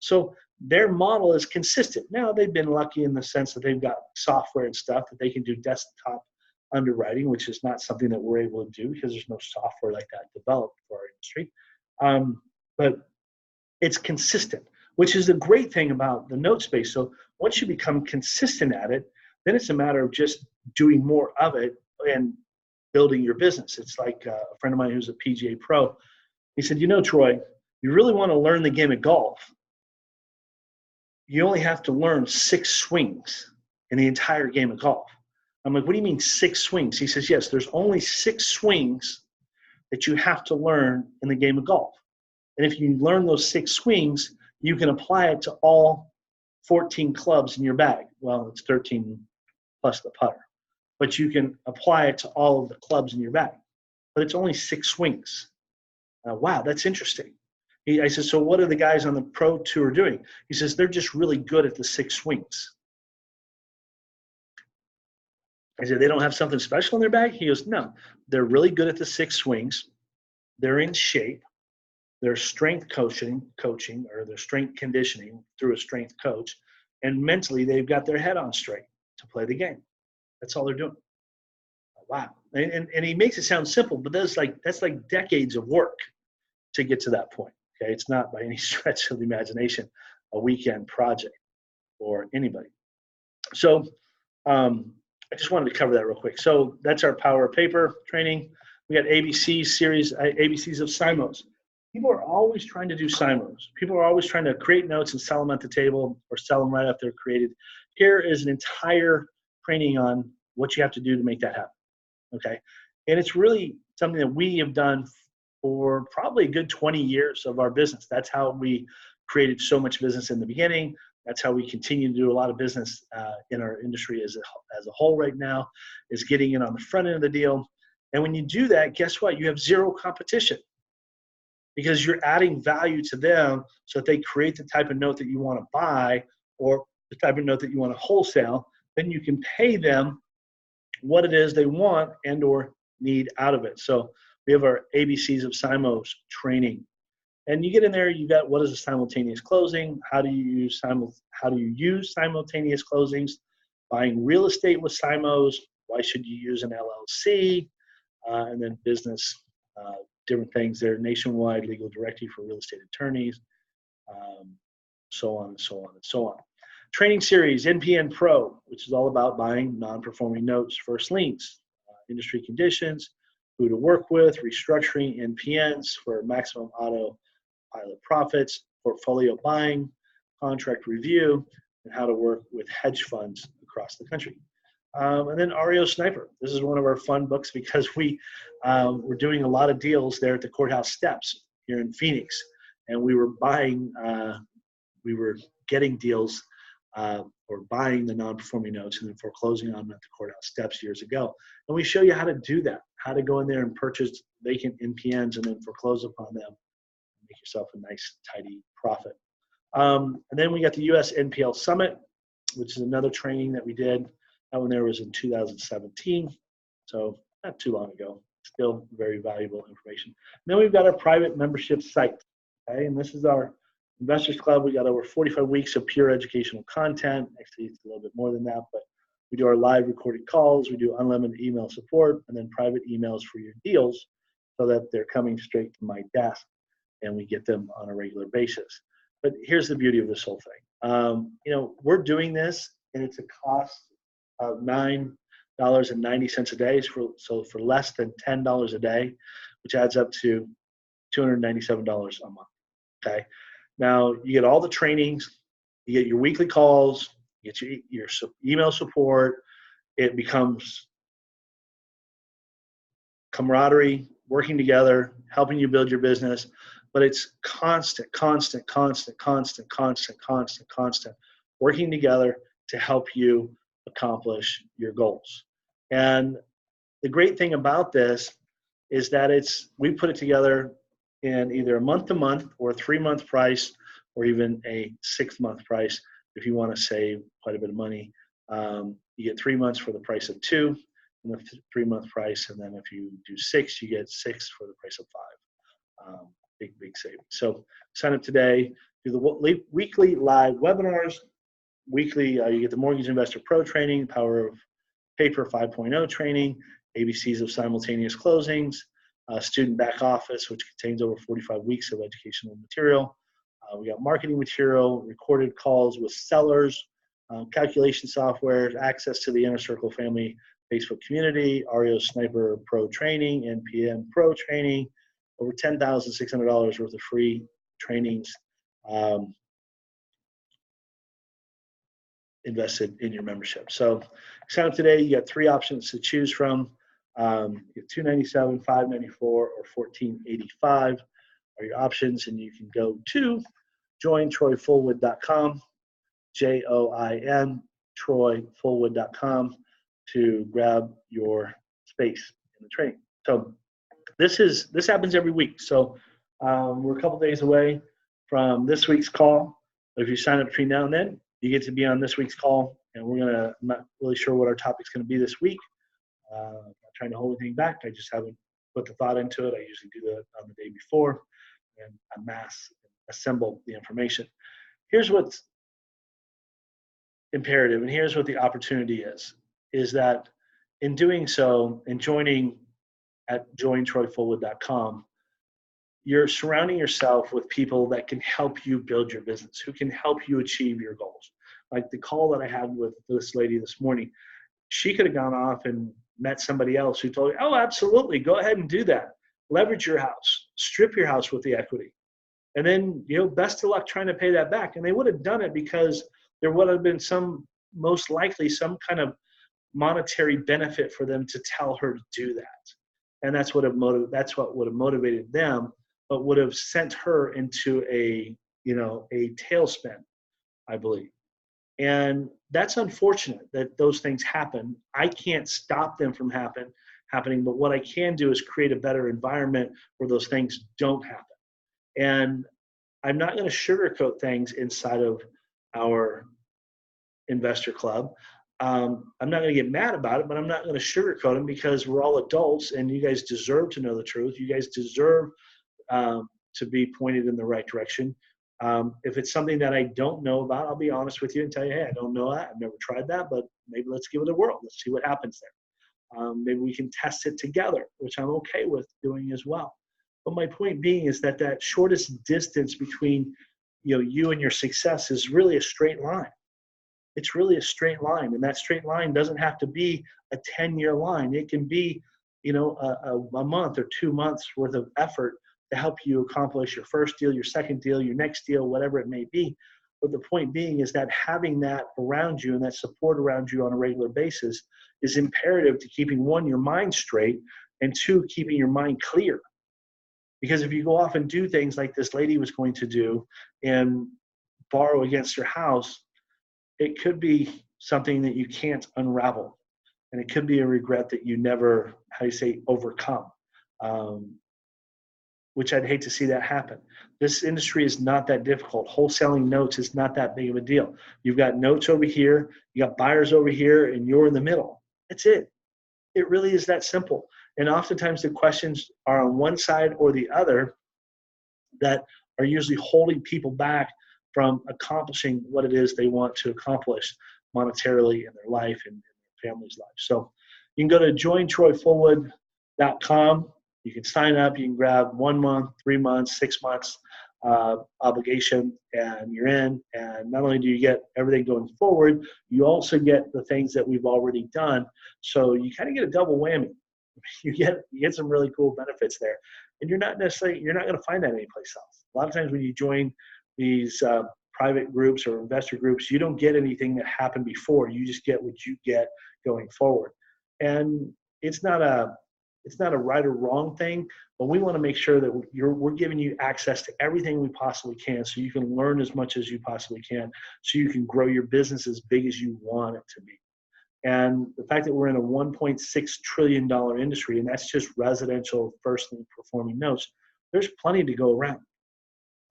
So their model is consistent. Now, they've been lucky in the sense that they've got software and stuff that they can do desktop underwriting, which is not something that we're able to do because there's no software like that developed for our industry. But it's consistent, which is the great thing about the note space. So once you become consistent at it, then it's a matter of just doing more of it and building your business. It's like a friend of mine who's a PGA pro. He said, Troy, you really want to learn the game of golf, you only have to learn 6 swings in the entire game of golf. I'm like, what do you mean 6 swings? He says, yes, there's only 6 swings that you have to learn in the game of golf. And if you learn those 6 swings, you can apply it to all 14 clubs in your bag. Well, it's 13 plus the putter. But you can apply it to all of the clubs in your bag. But it's only 6 swings. Wow, that's interesting. I said, so what are the guys on the pro tour doing? He says, they're just really good at the 6 swings. I said, they don't have something special in their bag? He goes, no, they're really good at the 6 swings. They're in shape. They're strength coaching, or their strength conditioning through a strength coach. And mentally, they've got their head on straight to play the game. That's all they're doing. Wow. And he makes it sound simple, but that's like decades of work to get to that point. Okay, it's not by any stretch of the imagination a weekend project for anybody. So I just wanted to cover that real quick. So that's our Power Paper training. We got ABCs of SIMOs. People are always trying to do SIMOs. People are always trying to create notes and sell them at the table or sell them right after they're created. Here is an entire training on what you have to do to make that happen. Okay, and it's really something that we have done for probably a good 20 years of our business. That's how we created so much business in the beginning. That's how we continue to do a lot of business in our industry as a whole right now, is getting in on the front end of the deal. And when you do that, guess what? You have zero competition because you're adding value to them so that they create the type of note that you want to buy or the type of note that you want to wholesale. Then you can pay them what it is they want and or need out of it. So we have our ABCs of SIMOs training. And you get in there, you got what is a simultaneous closing? How do you use simultaneous closings? Buying real estate with SIMOs. Why should you use an LLC? And then business, different things there. Nationwide legal directory for real estate attorneys, so on and so on and so on. Training series, NPN Pro, which is all about buying non-performing notes, first liens, industry conditions, who to work with, restructuring NPNs for maximum auto pilot profits, portfolio buying, contract review, and how to work with hedge funds across the country. And then REO Sniper. This is one of our fun books because we're doing a lot of deals there at the courthouse steps here in Phoenix. And we were getting deals or buying the non-performing notes and then foreclosing on them at the courthouse steps years ago. And we show you how to do that, how to go in there and purchase vacant NPNs and then foreclose upon them. Make yourself a nice, tidy profit. And then we got the US NPL Summit, which is another training that we did. That one there was in 2017, so not too long ago. Still very valuable information. And then we've got our private membership site, okay? And this is our Investors Club. We got over 45 weeks of pure educational content. Actually, it's a little bit more than that, but we do our live recorded calls. We do unlimited email support and then private emails for your deals so that they're coming straight to my desk and we get them on a regular basis. But here's the beauty of this whole thing. We're doing this and it's a cost of $9.90 a day. So for less than $10 a day, which adds up to $297 a month, okay? Now, you get all the trainings, you get your weekly calls, you get your email support. It becomes camaraderie, working together, helping you build your business, but it's constant, working together to help you accomplish your goals. And the great thing about this is that we put it together in either a month-to-month or a 3-month price or even a 6-month price if you want to save quite a bit of money. You get 3 months for the price of 2 and the 3-month price, and then if you do 6, you get 6 for the price of 5. Big savings. So sign up today, do the weekly live webinars. Weekly, you get the Mortgage Investor Pro training, Power of Paper 5.0 training, ABCs of simultaneous closings, student back office, which contains over 45 weeks of educational material. We got marketing material, recorded calls with sellers, calculation software, access to the Inner Circle Family Facebook community, REO Sniper Pro training, NPN Pro training, over $10,600 worth of free trainings invested in your membership. So sign up today. You got 3 options to choose from. You get $297, $594, or $1485 are your options, and you can go to jointroyfullwood.com, JOIN TroyFullwood.com to grab your space in the training. So this happens every week. So we're a couple days away from this week's call. If you sign up between now and then, you get to be on this week's call, and I'm not really sure what our topic's going to be this week. I'm not trying to hold anything back. I just haven't put the thought into it. I usually do that on the day before and assemble the information. Here's what's imperative, and here's what the opportunity is that in doing so and joining at jointroyfullwood.com, you're surrounding yourself with people that can help you build your business, who can help you achieve your goals. Like the call that I had with this lady this morning, she could have gone off and met somebody else who told her, oh, absolutely, go ahead and do that. Leverage your house, strip your house with the equity. And then, best of luck trying to pay that back. And they would have done it because there would have been most likely some kind of monetary benefit for them to tell her to do that. And that's what would have motivated them, but would have sent her into a tailspin, I believe. And that's unfortunate that those things happen. I can't stop them from happening, but what I can do is create a better environment where those things don't happen. And I'm not going to sugarcoat things inside of our investor club. I'm not going to get mad about it, but I'm not going to sugarcoat them because we're all adults and you guys deserve to know the truth. You guys deserve to be pointed in the right direction. If it's something that I don't know about, I'll be honest with you and tell you, hey, I don't know that. I've never tried that, but maybe let's give it a whirl. Let's see what happens there. Maybe we can test it together, which I'm okay with doing as well. But my point being is that that shortest distance between you and your success is really a straight line. It's really a straight line, and that straight line doesn't have to be a 10-year line. It can be, a month or 2 months worth of effort to help you accomplish your first deal, your second deal, your next deal, whatever it may be. But the point being is that having that around you and that support around you on a regular basis is imperative to keeping, one, your mind straight, and two, keeping your mind clear. Because if you go off and do things like this lady was going to do and borrow against your house, it could be something that you can't unravel. And it could be a regret that you never, overcome, which I'd hate to see that happen. This industry is not that difficult. Wholesaling notes is not that big of a deal. You've got notes over here, you got buyers over here, and you're in the middle. That's it. It really is that simple. And oftentimes the questions are on one side or the other that are usually holding people back from accomplishing what it is they want to accomplish monetarily in their life and in their family's life. So you can go to jointroyfullwood.com. You can sign up. You can grab 1 month, 3 months, 6 months obligation, and you're in. And not only do you get everything going forward, you also get the things that we've already done. So you kind of get a double whammy. You get some really cool benefits there, and you're not going to find that anyplace else. A lot of times when you join these private groups or investor groups, you don't get anything that happened before. You just get what you get going forward, and it's not a right or wrong thing, but we want to make sure that we're giving you access to everything we possibly can, so you can learn as much as you possibly can, so you can grow your business as big as you want it to be. And the fact that we're in a $1.6 trillion industry, and that's just residential first lien performing notes, there's plenty to go around.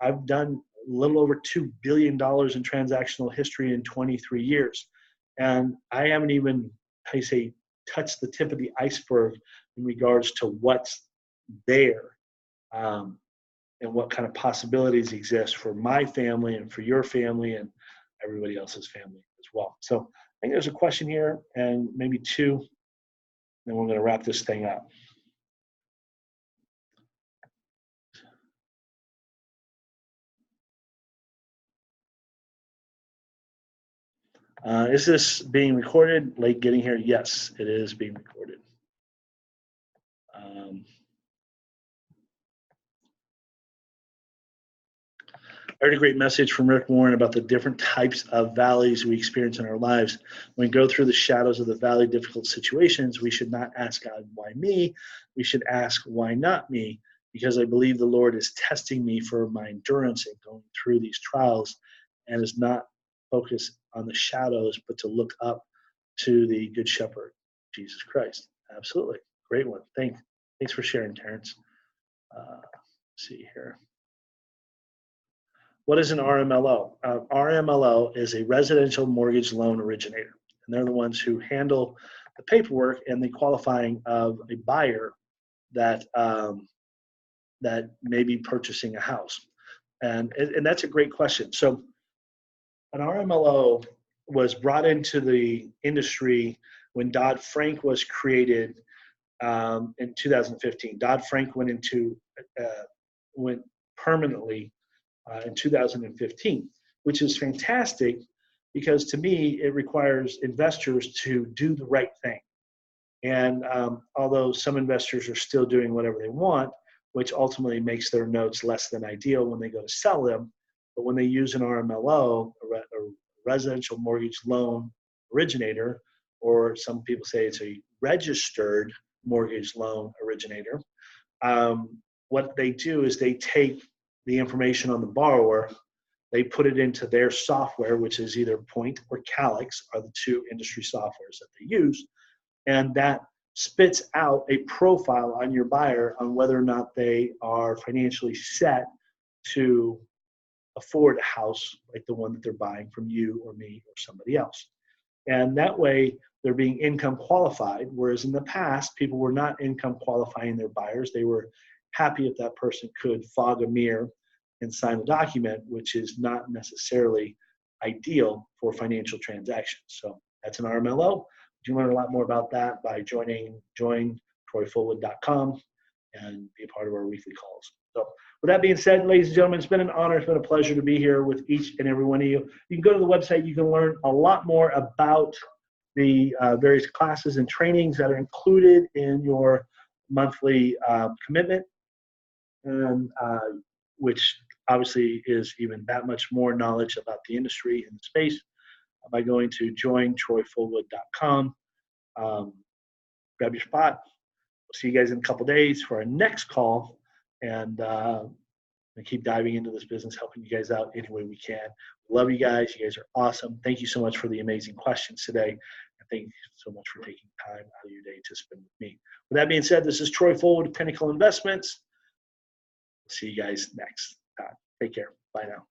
I've done a little over $2 billion in transactional history in 23 years. And I haven't even, touched the tip of the iceberg in regards to what's there and what kind of possibilities exist for my family and for your family and everybody else's family as well. So I think there's a question here and maybe two, then we're going to wrap this thing up. Is this being recorded? Late getting here? Yes, it is being recorded. I heard a great message from Rick Warren about the different types of valleys we experience in our lives. When we go through the shadows of the valley, difficult situations, we should not ask God, why me? We should ask, why not me? Because I believe the Lord is testing me for my endurance in going through these trials, and is not focused on the shadows, but to look up to the Good Shepherd, Jesus Christ. Absolutely. Great one. Thanks for sharing, Terrence. Let's see here. What is an RMLO? RMLO is a residential mortgage loan originator, and they're the ones who handle the paperwork and the qualifying of a buyer that may be purchasing a house. And that's a great question. So an RMLO was brought into the industry when Dodd-Frank was created in 2015. Dodd-Frank went permanently in 2015, which is fantastic because to me, it requires investors to do the right thing. And although some investors are still doing whatever they want, which ultimately makes their notes less than ideal when they go to sell them, but when they use an RMLO, a residential mortgage loan originator, or some people say it's a registered mortgage loan originator, what they do is they take the information on the borrower they put it into their software, which is either Point or Calix, are the two industry softwares that they use. And that spits out a profile on your buyer on whether or not they are financially set to afford a house like the one that they're buying from you or me or somebody else. And that way they're being income qualified, whereas in the past, people were not income qualifying their buyers. They were happy if that person could fog a mirror and sign a document, which is not necessarily ideal for financial transactions. So that's an RMLO. You can learn a lot more about that by join TroyFullwood.com and be a part of our weekly calls. So with that being said, ladies and gentlemen, it's been an honor. It's been a pleasure to be here with each and every one of you. You can go to the website. You can learn a lot more about the various classes and trainings that are included in your monthly commitment, and which obviously is even that much more knowledge about the industry and the space by going to jointroyfullwood.com. Grab your spot. We'll see you guys in a couple days for our next call, and keep diving into this business, helping you guys out any way we can. Love you guys. You guys are awesome. Thank you so much for the amazing questions today. And thank you so much for taking time out of your day to spend with me. With that being said, this is Troy Fullwood, Pinnacle Investments. See you guys next time. Take care. Bye now.